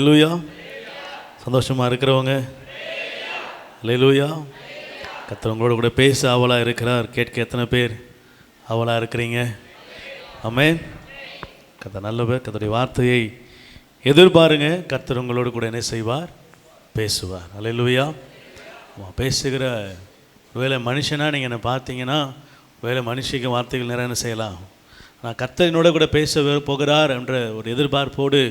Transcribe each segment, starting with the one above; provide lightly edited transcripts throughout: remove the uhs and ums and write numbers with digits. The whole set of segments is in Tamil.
அல்லேலூயா. சந்தோஷமாக இருக்கிறவங்க அல்லேலூயா. கர்த்தர் உங்களோட கூட பேச ஆவலாக இருக்கிறார். கேட்க எத்தனை பேர் ஆவலாக இருக்கிறீங்க? ஆமென். கர்த்தர் நல்லவர். கர்த்தருடைய வார்த்தையை எதிர்பாருங்க. கர்த்தர் உங்களோடு கூட என்ன செய்வார்? பேசுவார். அல்லேலூயா. பேசுகிற ஒருவேளை மனுஷனாக நீங்கள் என்ன பார்த்தீங்கன்னா ஒருவேளை மனுஷிக்கு வார்த்தைகள் நிறைய என்ன செய்யலாம். ஆனால் கர்த்தரினோட கூட பேச போகிறார் என்ற ஒரு எதிர்பார்ப்போடு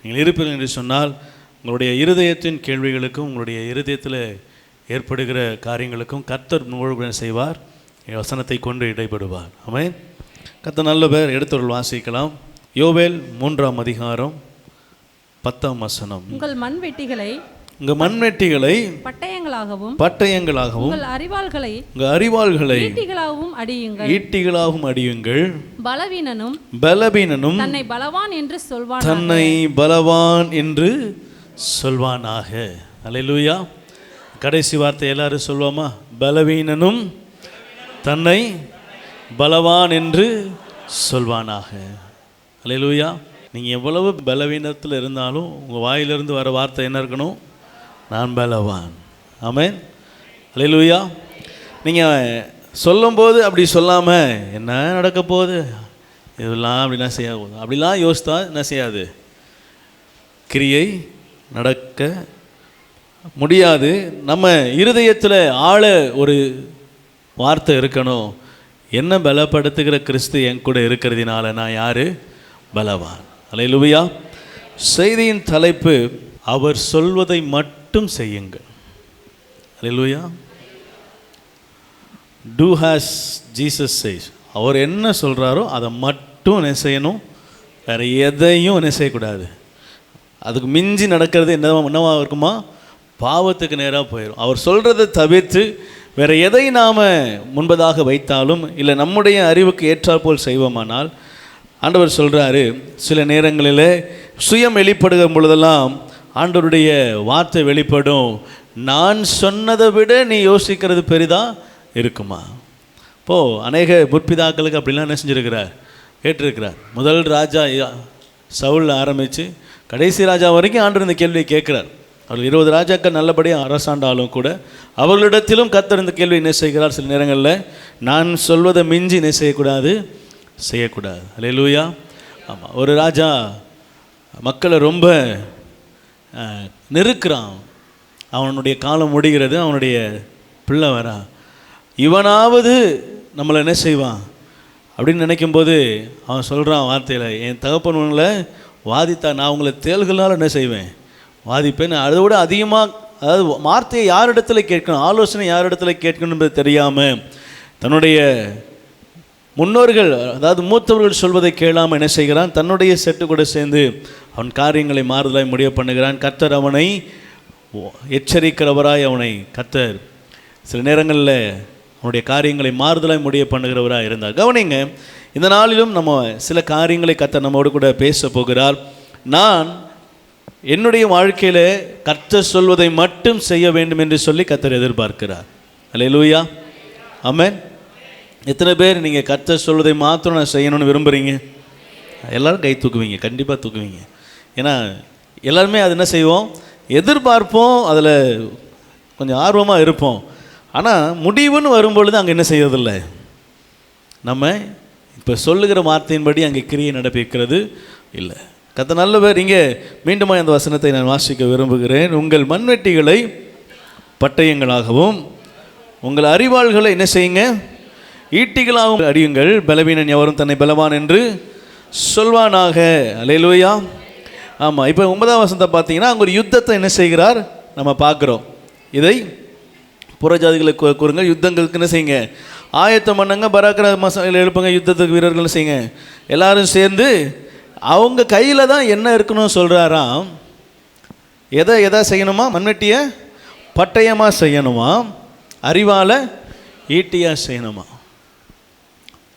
நீங்கள் இருப்பீர்கள் என்று சொன்னால் உங்களுடைய இருதயத்தின் கேள்விகளுக்கும் உங்களுடைய இருதயத்தில் ஏற்படுகிற காரியங்களுக்கும் கர்த்தர் உங்களோடு செய்வார். வசனத்தை கொண்டு இடைப்படுவார். ஆமென். கர்த்தர் நல்லவர். எடுத்தவர்கள் வாசிக்கலாம். யோவேல் 3ஆம் அதிகாரம் 10ஆம் வசனம். உங்கள் மண்வெட்டிகளை பட்டயங்களாகவும் உங்கள் அரிவாள்களை ஈட்டிகளாகவும் அடியுங்கள். பலவீனனும் தன்னை பலவான் என்று சொல்வானாக. அல்லேலூயா. கடைசி வார்த்தை எல்லாரும் சொல்வோமா? பலவீனனும் தன்னை பலவான் என்று சொல்வானாக. அல்லேலூயா. நீங்கள் எவ்வளவு பலவீனத்தில் இருந்தாலும் உங்கள் வாயிலிருந்து வர வார்த்தை என்ன இருக்கணும்? நான் பலவான். ஆமென். அல்லேலூயா. நீங்கள் சொல்லும்போது அப்படி சொல்லாமல் என்ன நடக்க போகுது இதெல்லாம் அப்படிலாம் செய்யாது, அப்படிலாம் யோசித்தா என்ன செய்யாது? கிரியை நடக்க முடியாது. நம்ம இருதயத்தில் ஆழ ஒரு வார்த்தை இருக்கணும். என்ன பலப்படுத்துகிற கிறிஸ்து என் கூட இருக்கிறதுனால நான் யார்? பலவான். அல்லேலூயா. செய்தியின் தலைப்பு அவர் சொல்வதை மட்டும் செய்யுங்கள். அல்லேலூயா. Do as Jesus says. அவர் என்ன சொல்கிறாரோ அதை மட்டும் என்ன செய்யணும், வேறு எதையும் என்ன செய்யக்கூடாது. அதுக்கு மிஞ்சி நடக்கிறது என்னவா இருக்குமா? பாவத்துக்கு நேராக போயிடும். அவர் சொல்கிறத தவிர்த்து வேறு எதை நாம் முன்பதாக வைத்தாலும் இல்லை நம்முடைய அறிவுக்கு ஏற்றாற்போல் செய்வோமானால் ஆண்டவர் சொல்கிறாரு, சில நேரங்களில் சுயம் வெளிப்படுகிற பொழுதெல்லாம் ஆண்டவருடைய வார்த்தை வெளிப்படும். நான் சொன்னதை விட நீ யோசிக்கிறது பெரிதாக இருக்குமா? இப்போது அநேக முற்பிதாக்களுக்கு அப்படிலாம் என்ன செஞ்சுருக்கிறார்? கேட்டிருக்கிறார். முதல் ராஜா சவுல் ஆரம்பித்து கடைசி ராஜா வரைக்கும் ஆண்டவர் இந்த கேள்வியை கேட்குறார். அவர்கள் 20 ராஜாக்கள் நல்லபடியாக அரசாண்டாலும் கூட அவர்களிடத்திலும் கர்த்தர் இந்த கேள்வி என்ன செய்கிறார்? சில நேரங்களில் நான் சொல்வதை மிஞ்சி என்ன செய்யக்கூடாது. அல்லேலூயா. ஆமாம். ஒரு ராஜா மக்களை ரொம்ப நெருக்கிறான். அவனுடைய காலம் முடிகிறது. அவனுடைய பிள்ளை வரா. இவனாவது நம்மளை என்ன செய்வான் அப்படின்னு நினைக்கும்போது அவன் சொல்கிறான் வார்த்தையில், என் தகப்பன்களை வாதித்தா நான் உங்களை தேள்களால் என்ன செய்வேன்? வாதிப்பேன். அதை விட அதிகமாக, அதாவது வார்த்தையை யாரிடத்துல கேட்கணும், ஆலோசனை யாரிடத்துல கேட்கணும் என்பது தெரியாமல் தன்னுடைய முன்னோர்கள், அதாவது மூத்தவர்கள் சொல்வதை கேளாமல் என்ன செய்கிறான்? தன்னுடைய செட்டு கூட சேர்ந்து அவன் காரியங்களை மாறுதலாய் முடிய பண்ணுகிறான். கர்த்தர் அவனை எச்சரிக்கிறவராய் கர்த்தர் சில நேரங்களில் அவனுடைய காரியங்களை மாறுதலாய் முடிய பண்ணுகிறவராக இருந்தார். கவனிங்க, இந்த நாளிலும் நம்ம சில காரியங்களை கர்த்தர் நம்மோடு கூட பேச போகிறார். நான் என்னுடைய வாழ்க்கையில் கர்த்தர் சொல்வதை மட்டும் செய்ய வேண்டும் என்று சொல்லி கர்த்தர் எதிர்பார்க்கிறார். அல்லேலூயா. ஆமென். எத்தனை பேர் நீங்கள் கர்த்தர் சொல்வதை மாத்திரம் நான் செய்யணும்னு விரும்புகிறீங்க? எல்லோரும் கை தூக்குவீங்க, கண்டிப்பாக தூக்குவீங்க. ஏன்னா எல்லாருமே அது என்ன செய்வோம்? எதிர்பார்ப்போம், அதில் கொஞ்சம் ஆர்வமாக இருப்போம். ஆனால் முடிவுன்னு வரும்பொழுது அங்கே என்ன செய்யறதில்லை. நம்ம இப்போ சொல்லுகிற வார்த்தையின்படி அங்கே கிரியை நடப்பிக்கிறது இல்லை. கர்த்தர் நல்லவர். இங்கே மீண்டும் அந்த வசனத்தை நான் வாசிக்க விரும்புகிறேன். உங்கள் மண்வெட்டிகளை பட்டயங்களாகவும் உங்கள் அரிவாள்களை என்ன செய்யுங்க? ஈட்டிகளாகவும் அடியுங்கள். பலவீனன் எவரும் தன்னை பலவான் என்று சொல்வானாக. அல்லேலூயா. ஆமாம். இப்போ 9ஆம் வசனத்தை பார்த்தீங்கன்னா அங்கே ஒரு யுத்தத்தை என்ன செய்கிறார் நம்ம பார்க்குறோம். இதை புறஜாதிகளுக்கு கூறுங்க, யுத்தங்களுக்கு என்ன செய்யுங்க? ஆயத்தம் பண்ணுங்க, பராக்கிரமசாலிகளை எழுப்புங்க, யுத்தத்துக்கு வீரர்கள் செய்யுங்க. எல்லாரும் சேர்ந்து அவங்க கையில் தான் என்ன இருக்கணும்னு சொல்கிறாராம். எதை செய்யணுமா? மண்வெட்டியை பட்டயமாக செய்யணுமா? அறிவால் ஈட்டியாக செய்யணுமா?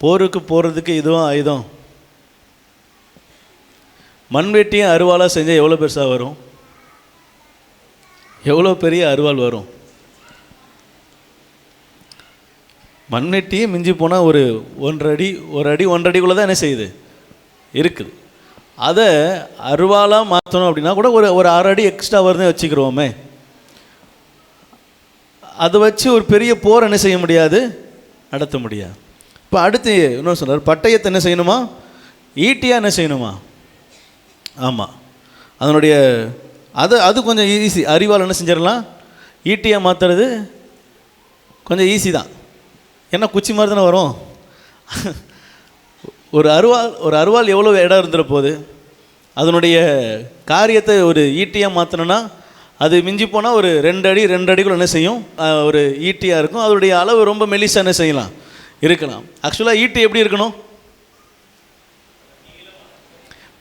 போருக்கு போகிறதுக்கு இதுவும் ஆயுதம். மண்வெட்டியும் அருவாளாக செஞ்சால் எவ்வளோ பெருசாக வரும்? எவ்வளோ பெரிய அருவாள் வரும்? மண்வெட்டியே மிஞ்சி போனால் ஒரு 1 அடி 1.5 அடிக்குள்ளே தான் என்ன செய்யுது இருக்குது. அதை அருவாளாக மாற்றணும் அப்படின்னா கூட ஒரு 6 அடி எக்ஸ்ட்ரா வருதுன்னு வச்சுக்கிறோமே. அதை வச்சு ஒரு பெரிய போர் என்ன செய்ய முடியாது, நடத்த முடியாது. இப்போ அடுத்து இன்னொன்று சொல்கிறார், பட்டயத்தை என்ன செய்யணுமா, ஈட்டியாக என்ன செய்யணுமா? ஆமாம், அதனுடைய அது கொஞ்சம் ஈஸி. அறிவால் என்ன செஞ்சிடலாம், ஈட்டியாக மாற்றுறது கொஞ்சம் ஈஸி தான். ஏன்னா குச்சி மாதிரி தானே வரும். ஒரு அருவாள் எவ்வளோ இடம் இருந்துட போகுது. அதனுடைய காரியத்தை ஒரு ஈட்டியாக மாற்றணுன்னா அது மிஞ்சி போனால் ஒரு 2 அடி 2 அடிக்குள்ள என்ன செய்யும், ஒரு ஈட்டியாக இருக்கும். அதனுடைய அளவு ரொம்ப மெலிசாக என்ன செய்யலாம், இருக்கலாம். ஆக்சுவலாக ஈட்டி எப்படி இருக்கணும்,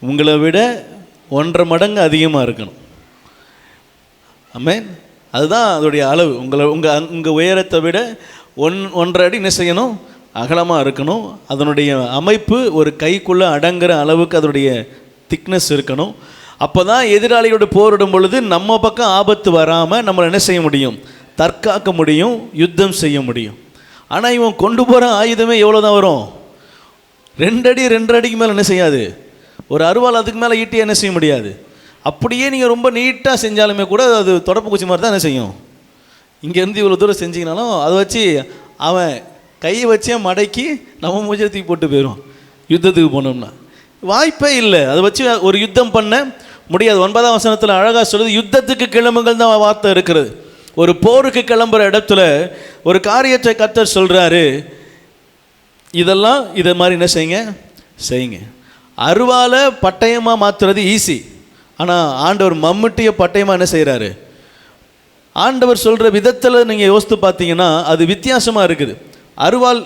உங்களை விட 1.5 மடங்கு அதிகமாக இருக்கணும். ஆமென். அதுதான் அதோடைய அளவு. உங்கள் உயரத்தை விட 1.5 அடி என்ன செய்யணும், அகலமாக இருக்கணும். அதனுடைய அமைப்பு ஒரு கைக்குள்ளே அடங்குற அளவுக்கு அதனுடைய திக்னஸ் இருக்கணும். அப்போ தான் எதிராளியோட போரிடும் பொழுது நம்ம பக்கம் ஆபத்து வராமல் நம்மளை என்ன செய்ய முடியும், தற்காக்க முடியும், யுத்தம் செய்ய முடியும். ஆனால் இவன் கொண்டு போகிற ஆயுதமே எவ்வளோ தான் வரும், 2 அடி 2.5 அடிக்கு மேலே என்ன செய்யாது. ஒரு அருவாள் அதுக்கு மேலே ஈட்டி என்ன செய்ய முடியாது. அப்படியே நீங்கள் ரொம்ப நீட்டாக செஞ்சாலுமே கூட அது தொடப்பு குச்சி மாதிரி தான் என்ன செய்யும். இங்கேருந்து இவ்வளோ தூரம் செஞ்சிங்கனாலும் அதை வச்சு அவன் கையை வச்சே மடக்கி நம்ம மூஞ்சில தூக்கி போட்டு போயிடும். யுத்தத்துக்கு போனோம்னா வாய்ப்பே இல்லை. அதை வச்சு ஒரு யுத்தம் பண்ண முடியாது. 9ஆம் வசனத்தில் அழகாக சொல்லுது, யுத்தத்துக்கு கிளம்புங்கள் தான் வார்த்தை இருக்கிறது. ஒரு போருக்கு கிளம்புற இடத்துல ஒரு காரியத்தை கர்த்தர் சொல்கிறாரு, இதெல்லாம் இதை மாதிரி என்ன செய்யுங்க. அருவாலை பட்டயமாக மாற்றுறது ஈஸி. ஆனால் ஆண்டவர் மம்முட்டியை பட்டயமாக என்ன செய்கிறாரு, ஆண்டவர் சொல்கிற விதத்தில் நீங்கள் யோசித்து பார்த்தீங்கன்னா அது வித்தியாசமாக இருக்குது. அருவாள்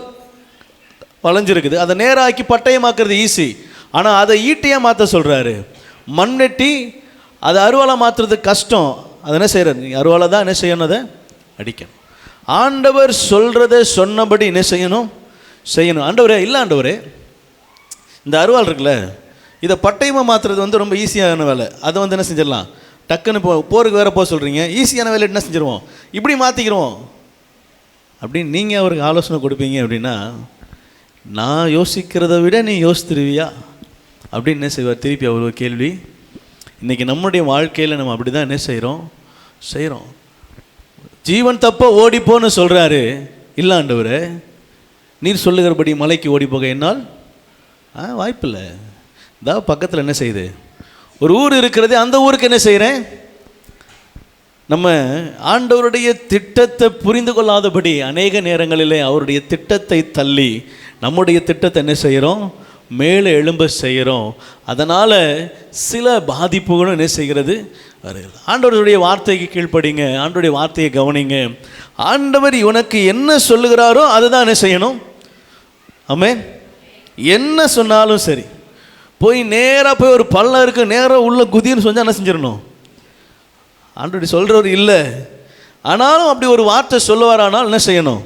வளைஞ்சிருக்குது, அதை நேராக்கி பட்டயமாக்குறது ஈஸி. ஆனால் அதை ஈட்டியாக மாற்ற சொல்கிறாரு. மண்வெட்டி அதை அருவாளாக மாற்றுறது கஷ்டம். அதை என்ன செய்கிறார், நீங்கள் அருவாலை தான் என்ன செய்யணும், அதை அடிக்கணும். ஆண்டவர் சொல்கிறத சொன்னபடி என்ன செய்யணும். ஆண்டவரே இல்லை, ஆண்டவரே இந்த அருவாள் இருக்குல்ல, இதை பட்டயமாக மாற்றுறது ரொம்ப ஈஸியான வேலை. அதை என்ன செஞ்சிடலாம், டக்குன்னு போருக்கு வேறு போக சொல்கிறீங்க, ஈஸியான வேலை என்ன செஞ்சிருவோம், இப்படி மாற்றிக்கிறோம் அப்படின்னு நீங்கள் அவருக்கு ஆலோசனை கொடுப்பீங்க. அப்படின்னா நான் யோசிக்கிறத விட நீ யோசித்துருவியா அப்படின்னு என்ன செய்வார். திருப்பி அவர் ஒரு கேள்வி. இன்றைக்கி நம்முடைய வாழ்க்கையில் நம்ம அப்படி தான் என்ன செய்கிறோம். ஜீவன் தப்ப ஓடிப்போன்னு சொல்கிறாரு. இல்லை ஆண்டவரே, நீர் சொல்லுகிறபடி மலைக்கு ஓடி போக என்னால் வாய்ப்பில்லை. இதான் பக்கத்தில் என்ன செய்யுது, ஒரு ஊர் இருக்கிறது, அந்த ஊருக்கு என்ன செய்கிறேன். நம்ம ஆண்டவருடைய திட்டத்தை புரிந்து கொள்ளாதபடி அநேக நேரங்களிலே அவருடைய திட்டத்தை தள்ளி நம்முடைய திட்டத்தை என்ன செய்கிறோம், மேலே எழும்ப செய்கிறோம். அதனால் சில பாதிப்புகளும் என்ன செய்கிறது வருகிறது. ஆண்டவருடைய வார்த்தைக்கு கீழ்ப்படிங்க, ஆண்டவருடைய வார்த்தையை கவனிங்க. ஆண்டவர் உனக்கு என்ன சொல்லுகிறாரோ அதுதான் என்ன செய்யணும். ஆமென். என்ன சொன்னாலும் சரி, போய் நேராக ஒரு பள்ளம் இருக்குது, நேராக உள்ள குதின்னு சொன்னால் என்ன செஞ்சிடணும். ஆண்டவருடைய சொல்கிறவர் இல்லை, ஆனாலும் அப்படி ஒரு வார்த்தை சொல்லுவாரானால் என்ன செய்யணும்.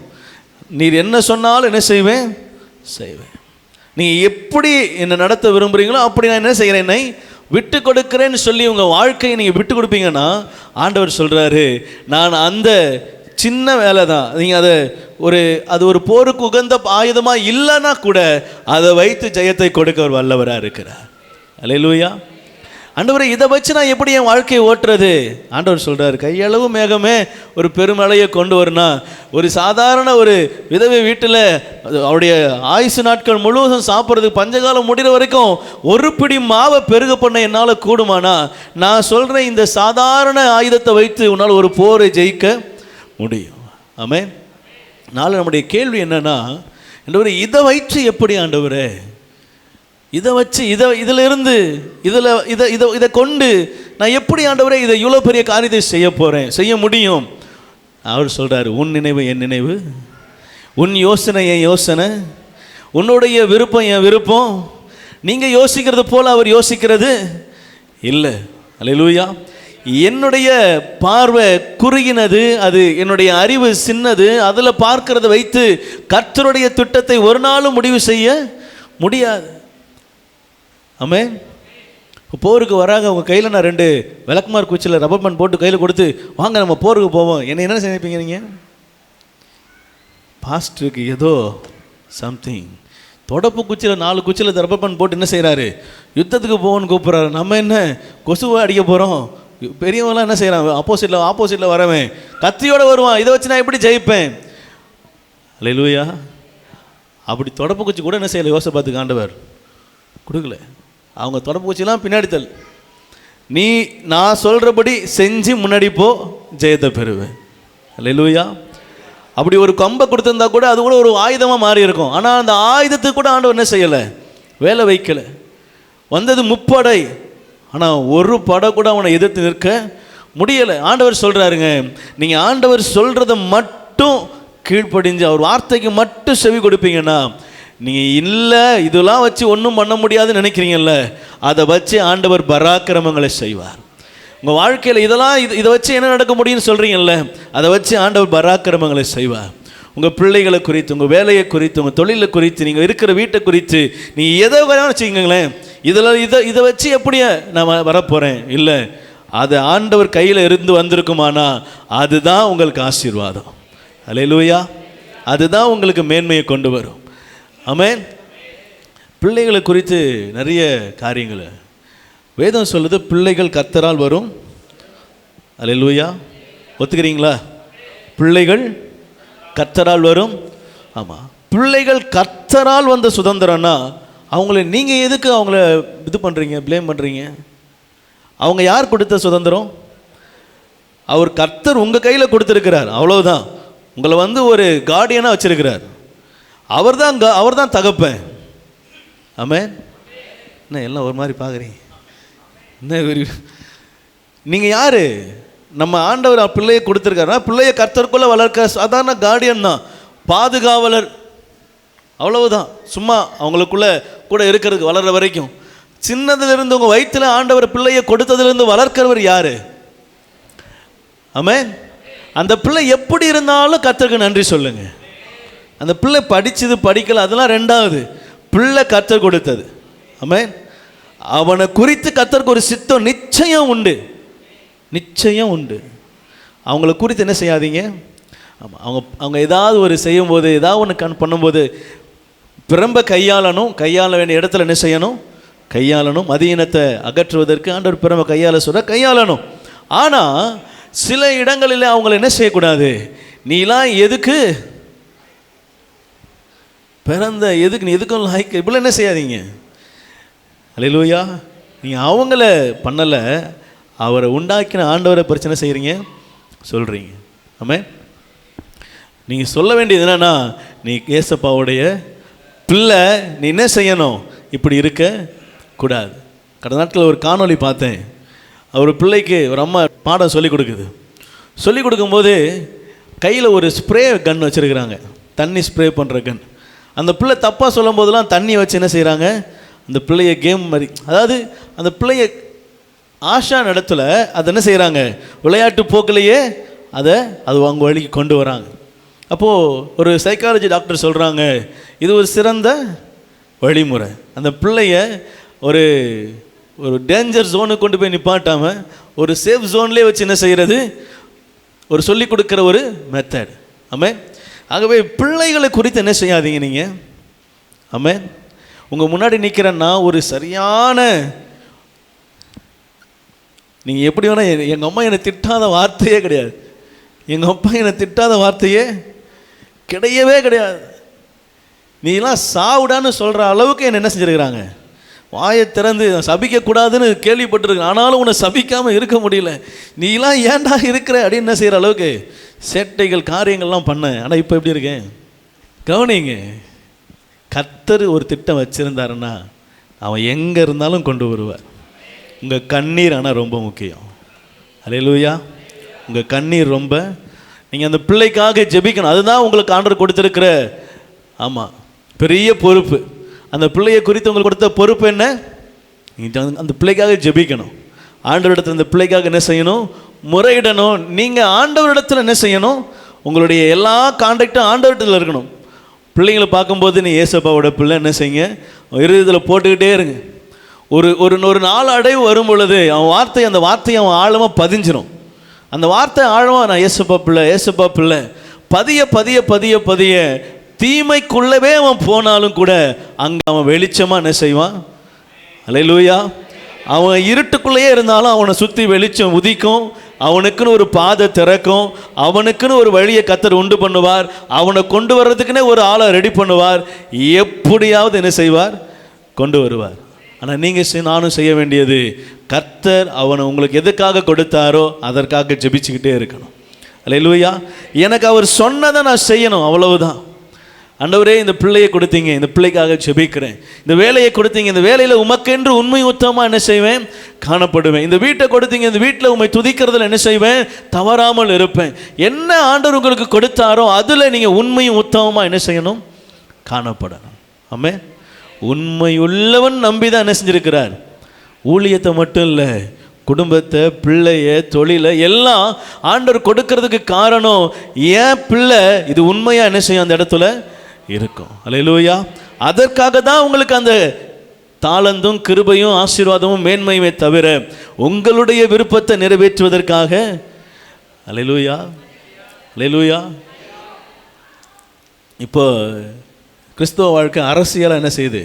நீர் என்ன சொன்னாலும் என்ன செய்வேன். நீங்கள் எப்படி என்னை நடத்த விரும்புகிறீங்களோ அப்படி நான் என்ன செய்கிறேன், என்னை விட்டு கொடுக்குறேன்னு சொல்லி உங்கள் வாழ்க்கையை நீங்கள் விட்டு கொடுப்பீங்கன்னா ஆண்டவர் சொல்கிறாரு, நான் அந்த சின்ன வேலை தான், நீங்கள் அது ஒரு போருக்கு உகந்த ஆயுதமாக இல்லைன்னா கூட அதை வைத்து ஜெயத்தை கொடுக்க ஒரு வல்லவராக இருக்கிறார். அல்லேலூயா. ஆண்டவரே, இதை வச்சு நான் எப்படி என் வாழ்க்கையை ஓட்டுறது. ஆண்டவர் சொல்கிறார், கையளவு மேகமே ஒரு பெருமழையை கொண்டு வரனா. ஒரு சாதாரண ஒரு விதவை வீட்டில் அவருடைய ஆயுசு நாட்கள் முழுவதும் சாப்பிட்றதுக்கு பஞ்சகாலம் முடிகிற வரைக்கும் ஒரு பிடி மாவை பெருக பண்ண என்னால் கூடுமானா, நான் சொல்கிறேன் இந்த சாதாரண ஆயுதத்தை வைத்து உன்னால் ஒரு போரை ஜெயிக்க முடியும். ஆமென். நாளை நம்முடைய கேள்வி என்னன்னா, ஆண்டவரே இதை வைத்து எப்படி, ஆண்டவரே இதை வச்சு இதிலிருந்து இதை கொண்டு நான் எப்படி, ஆண்டவரே இதை இவ்வளோ பெரிய காரியத்தை செய்ய முடியும். அவர் சொல்கிறார், உன் நினைவு என் நினைவு, உன் யோசனை என் யோசனை, உன்னுடைய விருப்பம் என் விருப்பம். நீங்கள் யோசிக்கிறது போல் அவர் யோசிக்கிறது இல்லை. அல்லேலூயா. என்னுடைய பார்வை குறுகினது, அது என்னுடைய அறிவு சின்னது. அதில் பார்க்கிறத வைத்து கர்த்தருடைய திட்டத்தை ஒரு நாளும் முடிவு செய்ய முடியாது. ஆமென். போருக்கு வராங்க, உங்கள் கையில் நான் 2 விளக்குமார் குச்சியில் ரப்பர் பேண்ட் போட்டு கையில் கொடுத்து வாங்க நம்ம போருக்கு போவோம், என்ன நினைப்பீங்க நீங்கள்? பாஸ்டருக்கு ஏதோ சம்திங் தொடப்பு குச்சியில் 4 குச்சியில் தர்பப்பன் போட்டு என்ன செய்கிறாரு, யுத்தத்துக்கு போகணும்னு கூப்பிட்றாரு. நம்ம என்ன கொசுவை அடிக்க போகிறோம்? பெரியவங்களாம் என்ன செய்கிறான், ஆப்போசிட்டில் வரவேன் கத்தியோடு வருவான், இதை வச்சு நான் எப்படி ஜெயிப்பேன்? அல்லேலூயா. அப்படி தொடப்பு குச்சி கூட என்ன செய்யலை யோசபாத்துக்கு ஆண்டவர் கொடுக்கல. அவங்க தொடப்பு குச்சிலாம் பின்னாடி தள்ளு, நீ நான் சொல்கிறபடி செஞ்சு முன்னாடி போ, ஜெயத்தை பெறுவேன். அல்லேலூயா. அப்படி ஒரு கம்பை கொடுத்துருந்தா கூட அது கூட ஒரு ஆயுதமாக மாறி இருக்கும். ஆனால் அந்த ஆயுதத்துக்கு கூட ஆண்டவர் என்ன செய்யலை, வேலை வைக்கலை. வந்தது முப்படை, ஆனால் ஒரு படை கூட அவனை எதிர்த்து நிற்க முடியலை. ஆண்டவர் சொல்கிறாருங்க, நீங்கள் ஆண்டவர் சொல்கிறத மட்டும் கீழ்ப்படிஞ்சு அவர் வார்த்தைக்கு மட்டும் செவி கொடுப்பீங்கன்னா, நீங்கள் இல்லை இதெல்லாம் வச்சு ஒன்றும் பண்ண முடியாதுன்னு நினைக்கிறீங்கல்ல, அதை வச்சு ஆண்டவர் பராக்கிரமங்களை செய்வார். உங்கள் வாழ்க்கையில் இதை வச்சு என்ன நடக்க முடியும்னு சொல்கிறீங்கல்ல, அதை வச்சு ஆண்டவர் பராக்கிரமங்களை செய்வார். உங்கள் பிள்ளைகளை குறித்து, உங்கள் வேலையை குறித்து, உங்கள் தொழிலை குறித்து, நீங்கள் இருக்கிற வீட்டை குறித்து, நீங்கள் எதை வேணாலும் வச்சுக்கோங்களேன், இதை வச்சு எப்படியா நான் வரப்போகிறேன், இல்லை அது ஆண்டவர் கையில் இருந்து வந்திருக்குமானா அதுதான் உங்களுக்கு ஆசீர்வாதம். அல்லேலூயா. அதுதான் உங்களுக்கு மேன்மையை கொண்டு வரும். ஆமென். பிள்ளைகளை குறித்து நிறைய காரியங்களை வேதம் சொல்லுது. பிள்ளைகள் கர்த்தரால் வரும். அல்லேலூயா. ஒத்துக்கிறீங்களா? பிள்ளைகள் கர்த்தரால் வரும். ஆமாம், பிள்ளைகள் கர்த்தரால் வந்த சுதந்திரம்னா அவங்கள நீங்கள் எதுக்கு அவங்கள இது பண்ணுறீங்க, ப்ளேம் பண்ணுறீங்க? அவங்க யார் கொடுத்த சுதந்திரம்? அவர் கர்த்தர் உங்கள் கையில் கொடுத்துருக்கிறார், அவ்வளவுதான். உங்களை ஒரு கார்டியனாக வச்சிருக்கிறார். அவர் தான் தகப்பன். ஆமென். என்ன எல்லாம் ஒரு மாதிரி பார்க்குறீங்க? என்ன நீங்கள் யார்? நம்ம ஆண்டவர் பிள்ளையை கொடுத்துருக்காருனா பிள்ளையை கர்த்தருக்குள்ளே வளர்க்க சாதாரண கார்டியன் தான், பாதுகாவலர், அவ்வளவுதான். சும்மா அவங்களுக்குள்ளே கூட இருக்கிறதுக்கு வளர்கிற வரைக்கும். சின்னதுலேருந்து உங்கள் வயிற்றில் ஆண்டவர் பிள்ளையை கொடுத்ததுலேருந்து வளர்க்கிறவர் யார்? ஆமென். அந்த பிள்ளை எப்படி இருந்தாலும் கர்த்தருக்கு நன்றி சொல்லுங்க. அந்த பிள்ளை படித்தது படிக்கல அதெல்லாம் ரெண்டாவது, பிள்ளை கர்த்தர் கொடுத்தது. ஆமென். அவனை குறித்து கர்த்தருக்கு ஒரு சித்தம் நிச்சயம் உண்டு, நிச்சயம் உண்டு. அவங்கள குறித்து என்ன செய்யாதீங்க. ஆமாம், அவங்க ஏதாவது ஒரு செய்யும்போது, ஏதாவது ஒன்று பண்ணும்போது பிரம்ப கையாள வேண்டிய இடத்துல என்ன செய்யணும், கையாளணும். மதியினத்தை அகற்றுவதற்கு ஆண்டவர் பிரம்ப கையாளணும். ஆனால் சில இடங்களில் அவங்கள என்ன செய்யக்கூடாது, நீலாம் எதுக்கு பிறந்த, எதுக்கு நீ எதுக்கும் லாய்க்கு, இப்படிலாம் என்ன செய்யாதீங்க. அல்லேலூயா. நீங்கள் அவங்கள பண்ணலை, அவரை உண்டாக்கின ஆண்டவரை பிரச்சனை செய்கிறீங்க சொல்கிறீங்க. ஆமென். நீங்கள் சொல்ல வேண்டியது என்னன்னா, நீ ஏசப்பாவுடைய பிள்ளை, நீ என்ன செய்யணும், இப்படி இருக்க கூடாது. கடந்த நாட்களில் ஒரு காணொளி பார்த்தேன். அவர் பிள்ளைக்கு ஒரு அம்மா பாடம் சொல்லிக் கொடுக்குது. சொல்லிக் கொடுக்கும்போது கையில் ஒரு ஸ்ப்ரே கன் வச்சுருக்கிறாங்க, தண்ணி ஸ்ப்ரே பண்ணுற கன். அந்த பிள்ளை தப்பாக சொல்லும் போதெல்லாம் தண்ணியை வச்சு என்ன செய்கிறாங்க, அந்த பிள்ளைய கேம் மாதிரி, அதாவது அந்த பிள்ளைய ஆஷா இடத்துல அதை என்ன செய்கிறாங்க, விளையாட்டு போக்கிலேயே அது அவங்க வழிக்கு கொண்டு வராங்க. அப்போது ஒரு சைக்காலஜி டாக்டர் சொல்கிறாங்க, இது ஒரு சிறந்த வழிமுறை. அந்த பிள்ளைய ஒரு டேஞ்சர் ஜோனுக்கு கொண்டு போய் நிப்பாட்டாமல் ஒரு சேஃப் ஜோன்லேயே வச்சு என்ன செய்கிறது, ஒரு சொல்லிக் கொடுக்குற ஒரு மெத்தட். ஆமென். ஆகவே பிள்ளைகளை குறித்து என்ன செய்யாதீங்க நீங்கள். ஆமென். உங்கள் முன்னாடி நிற்கிறேன்னா ஒரு சரியான, நீங்கள் எப்படி வேணால், எங்கள் அம்மா என்னை திட்டாத வார்த்தையே கிடையாது, எங்கள் அப்பா என்னை திட்டாத வார்த்தையே கிடையவே கிடையாது, நீலாம் சாவுடான்னு சொல்கிற அளவுக்கு என்னை என்ன செஞ்சுருக்கிறாங்க, வாயை திறந்து சபிக்கக்கூடாதுன்னு கேள்விப்பட்டிருக்கேன், ஆனாலும் உன்னை சபிக்காமல் இருக்க முடியல, நீலாம் ஏன்டா இருக்கிற அப்படின்னு என்ன செய்கிற அளவுக்கு சேட்டைகள் காரியங்கள்லாம் பண்ணேன். ஆனால் இப்போ எப்படி இருக்கேன் கவனிங்க. கர்த்தர் ஒரு திட்டம் வச்சுருந்தாருன்னா அவன் எங்கே இருந்தாலும் கொண்டு வருவார். உங்கள் கண்ணீர் ஆனால் ரொம்ப முக்கியம். அல்லேலூயா. உங்கள் கண்ணீர் ரொம்ப, நீங்கள் அந்த பிள்ளைக்காக ஜெபிக்கணும். அதுதான் உங்களுக்கு ஆண்டவர் கொடுத்துருக்கிற ஆமாம் பெரிய பொறுப்பு. அந்த பிள்ளையை குறித்து உங்களுக்கு கொடுத்த பொறுப்பு என்ன, நீங்கள் அந்த பிள்ளைக்காக ஜெபிக்கணும். ஆண்டவரிடத்தில் அந்த பிள்ளைக்காக என்ன செய்யணும், முறையிடணும். நீங்கள் ஆண்டவரிடத்தில் என்ன செய்யணும், உங்களுடைய எல்லா கான்டாக்டும் ஆண்டவரிடத்தில் இருக்கணும். பிள்ளைங்களை பார்க்கும்போது நீ ஏசப்பாவோட பிள்ளை என்ன செய்யுங்க, இருதயத்தில் போட்டுக்கிட்டே இருங்க. ஒரு நாள் அடைவு வரும் பொழுது அந்த வார்த்தையை அவன் ஆழமாக பதிஞ்சிடும். அந்த வார்த்தை ஆழமாக, நான் ஏசப்பா பிள்ளை, ஏசப்பா பிள்ளை பதிய பதிய பதிய பதிய தீமைக்குள்ளவே அவன் போனாலும் கூட அங்கே அவன் வெளிச்சமா என்ன செய்வான்? அல்லேலூயா. அவன் இருட்டுக்குள்ளேயே இருந்தாலும் அவனை சுற்றி வெளிச்சம் உதிக்கும், அவனுக்குன்னு ஒரு பாதை திறக்கும், அவனுக்குன்னு ஒரு வழியை கர்த்தர் உண்டு பண்ணுவார், அவனை கொண்டு வர்றதுக்குன்னே ஒரு ஆளை ரெடி பண்ணுவார், எப்படியாவது என்ன செய்வார்? கொண்டு வருவார். ஆனால் நீங்கள் நானும் செய்ய வேண்டியது, கர்த்தர் அவனை உங்களுக்கு எதுக்காக கொடுத்தாரோ அதற்காக ஜெபிச்சுக்கிட்டே இருக்கணும். அல்லேலூயா. எனக்கு அவர் சொன்னதை நான் செய்யணும், அவ்வளவுதான். ஆண்டவரே, இந்த பிள்ளையை கொடுத்தீங்க, இந்த பிள்ளைக்காக ஜெபிக்கிறேன். இந்த வேலையை கொடுத்தீங்க, இந்த வேலையில் உமக்கென்று உண்மை உத்தமாக என்ன செய்வேன்? காணப்படுவேன். இந்த வீட்டை கொடுத்தீங்க, இந்த வீட்டில் உண்மை துதிக்கிறதுல என்ன செய்வேன்? தவறாமல் இருப்பேன். என்ன ஆண்டவர் உங்களுக்கு கொடுத்தாரோ அதில் நீங்கள் உண்மையும் உத்தமமாக என்ன செய்யணும்? காணப்படணும். ஆமே. உண்மையுள்ளவன் நம்பி தான் என்ன செஞ்சிருக்கிறார்? ஊழியத்தை மட்டும் இல்லை, குடும்பத்தை, பிள்ளைய, தொழிலை எல்லாம் ஆண்டவர் கொடுக்கறதுக்கு காரணம் ஏன் பிள்ளை இது உண்மையாக என்ன செய்யும்? அந்த இடத்துல இருக்கும். அல்லேலூயா. அதற்காக தான் உங்களுக்கு அந்த தாளந்தும் கிருபையும் ஆசீர்வாதமும் மேன்மையுமே தவிர உங்களுடைய விருப்பத்தை நிறைவேற்றுவதற்காக. அல்லேலூயா. அல்லேலூயா. இப்போ கிறிஸ்துவ வாழ்க்கை அரசியலாக என்ன செய்யுது?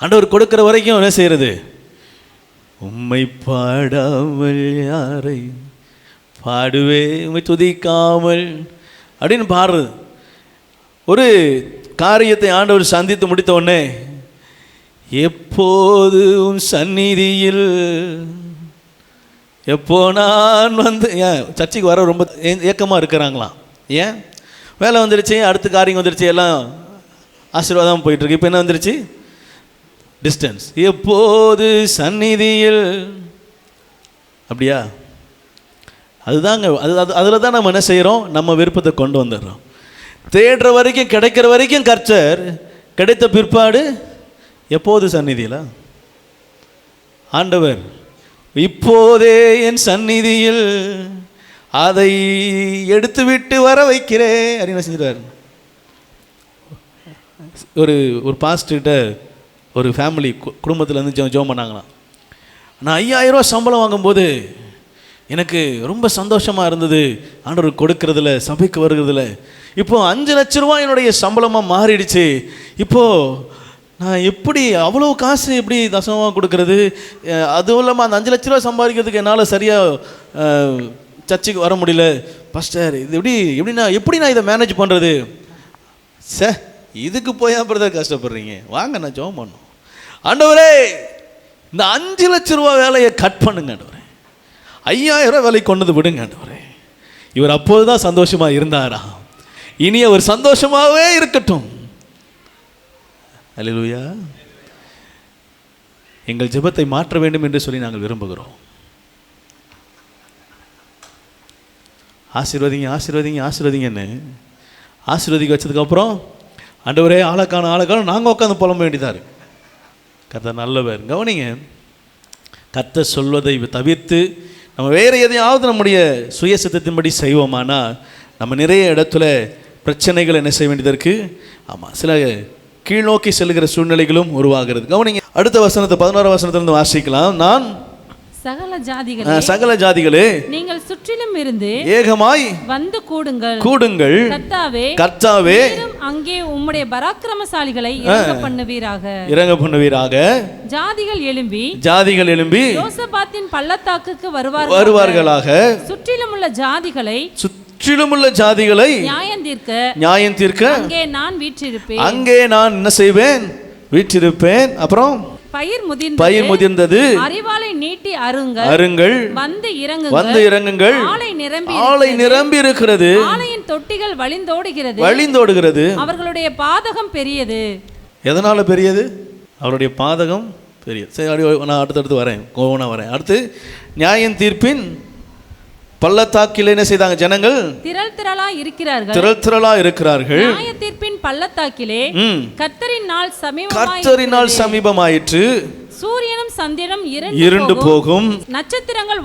ஆண்டவர் கொடுக்குற வரைக்கும் என்ன செய்யறது? உம்மை பாடாமல் யாரை பாடுவே, உம்மை துதிக்காமல் அப்படின்னு பாடுறது. ஒரு காரியத்தை ஆண்டவர் சந்தித்து முடித்த உடனே, எப்போது உன் சந்நிதியில், எப்போ நான் வந்து, ஏன் சர்ச்சைக்கு வர ரொம்ப ஏக்கமாக இருக்கிறாங்களாம். ஏன்? வேலை வந்துருச்சு, அடுத்த காரியம் வந்துருச்சு, எல்லாம் ஆசீர்வாதம் போயிட்டுருக்கு. இப்போ என்ன வந்துருச்சு? டிஸ்டன்ஸ். எப்போது சந்நிதியில். அப்படியா? அதுதாங்க, அதில் தான் நம்ம என்ன செய்கிறோம்? நம்ம விருப்பத்தை கொண்டு வந்துடுறோம். தேடுற வரைக்கும், கிடைக்கிற வரைக்கும் கர்த்தர், கிடைத்த பிற்பாடு எப்போது சந்நிதியில் ஆண்டவர் இப்போதே என் சந்நிதியில் அதை எடுத்து விட்டு வர வைக்கிறேன் அப்படின்னு செஞ்சிருவார். ஒரு பாஸ்டர்கிட்ட ஒரு ஃபேமிலி குடும்பத்தில் இருந்து ஜோம் பண்ணாங்களாம். நான் 5000 ரூபா சம்பளம் வாங்கும்போது எனக்கு ரொம்ப சந்தோஷமாக இருந்தது ஆண்டவர் கொடுக்கறதுல, சபைக்கு வருகிறதுல. இப்போது 5 லட்ச ரூபா என்னுடைய சம்பளமாக மாறிடுச்சு. இப்போது நான் எப்படி அவ்வளோ காசு எப்படி தசமமாக கொடுக்கறது? அதுவும் இல்லாமல் அந்த 5 லட்ச ரூபா சம்பாதிக்கிறதுக்கு என்னால் சரியாக சர்ச்சுக்கு வர முடியல. பாஸ்டர், இது எப்படி நான் இதை மேனேஜ் பண்ணுறது? இதுக்கு போய் பிரதர் கஷ்டப்படுறீங்க, வாங்க நான் ஜெபம் பண்ணோம். ஆண்டவரே, இந்த 5 லட்ச ரூபா வேலையை கட் பண்ணுங்க ஆண்டவரே, 5000 ரூபா வேலையை கொண்டு விடுங்க ஆண்டவரே. இவர் அப்போது தான் சந்தோஷமாக இருந்தாரா? இனி அவர் சந்தோஷமாகவே இருக்கட்டும். அல்லேலூயா. எங்கள் ஜெபத்தை மாற்ற வேண்டும் என்று சொல்லி நாங்கள் விரும்புகிறோம். ஆசீர்வதிங்க, ஆசீர்வதிங்க, ஆசீர்வதிங்கன்னு ஆசீர்வதிக்க வச்சதுக்கப்புறம், ஆண்டவரே ஆளக்கான நாங்கள் உட்காந்து புலம்ப வேண்டியதாக இருக்கு. கர்த்தர் நல்லவர். கவனிங்க, கர்த்தர் சொல்வதை தவிர்த்து நம்ம வேறு எதையாவது நம்முடைய சுயசித்தத்தின்படி செய்வோமானா நம்ம நிறைய இடத்துல பிரச்சனைகள் என்ன செய்ய வேண்டியது இருக்குது. ஆமாம், சில கீழ்நோக்கி செல்கிற சூழ்நிலைகளும் உருவாகிறது. கவனிங்க, அடுத்த வசனத்தை 11ஆம் வசனத்திலிருந்து வாசிக்கலாம். நான் சகல ஜாதிகளே நீங்கள் சுற்றிலும் இருந்து ஏகமாய் வந்து கூடுங்கள். கர்த்தாவே அங்கே உம்முடைய பராக்கிரமசாலிகளை இறங்க பண்ணுவீராக. ஜாதிகள் எழும்பி யோசபாத்தின் பள்ளத்தாக்குக்கு வருவார்களாக. சுற்றிலும் உள்ள ஜாதிகளை நியாயம் தீர்க்க அங்கே நான் என்ன செய்வேன்? வீற்றிருப்பேன். அப்புறம் பயிர் முதிர்ந்தது, அறிவாளை நீட்டி அருங்கள், வந்து இறங்குங்கள். ஆலை நிரம்பி இருக்கிறது, ஆலையின் தொட்டிகள் வழிந்தோடுகிறது. அவர்களுடைய பாதகம் பெரியது. எதனால பெரியது? அவருடைய பாதகம் பெரியது. சரி, நான் அடுத்தடுத்து வரேன், கோவனா வரேன். அடுத்து, நியாயம் தீர்ப்பின் பள்ளத்தாக்கில் என்ன செய்தாங்க ஜனங்கள்? திரளா இருக்கிறார்கள். நியாய தீர்ப்பின் பள்ளத்தாக்கிலே கர்த்தரின் நாள் சமீபமாயிற்று. சூரியனும் சந்திரனும் இருண்டு போகும். நட்சத்திரங்கள்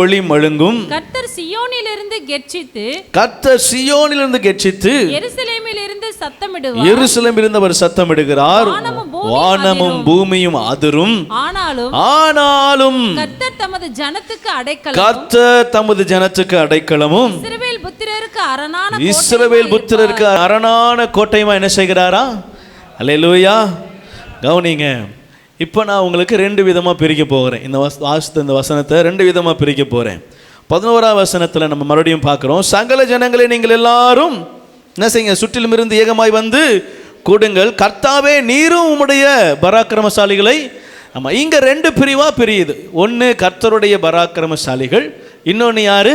ஒளி மழுங்கும். கர்த்தர் சியோனிலிருந்து கெர்ச்சித்து எருசலேமிலிருந்து அவர் சத்தமிடுகிறார். வானமும் பூமியும் அதிரும். ஆனாலும் கர்த்தர் தமது ஜனத்துக்கு அடைக்கலமும் இஸ்ரவேல் புத்திரருக்கு அரணான கோட்டையுமா என்ன செய்கிறாரா? அல்லேலூயா. கவனிங்க, இப்போ நான் உங்களுக்கு ரெண்டு விதமாக பிரிக்க போகிறேன். இந்த வசனத்தை ரெண்டு விதமாக பிரிக்க போகிறேன். 11ஆம் வசனத்தில் நம்ம மறுபடியும் பார்க்குறோம், சகல ஜனங்களே நீங்கள் எல்லாரும் என்ன செய்யுங்க, சுற்றிலும் இருந்து ஏகமாய் வந்து கூடுங்கள், கர்த்தாவே நீரும் உம்முடைய பராக்கிரமசாலிகளை. ஆமாம், இங்கே ரெண்டு பிரிவாக பிரியுது. ஒன்று கர்த்தருடைய பராக்கிரமசாலிகள், இன்னொன்று யார்?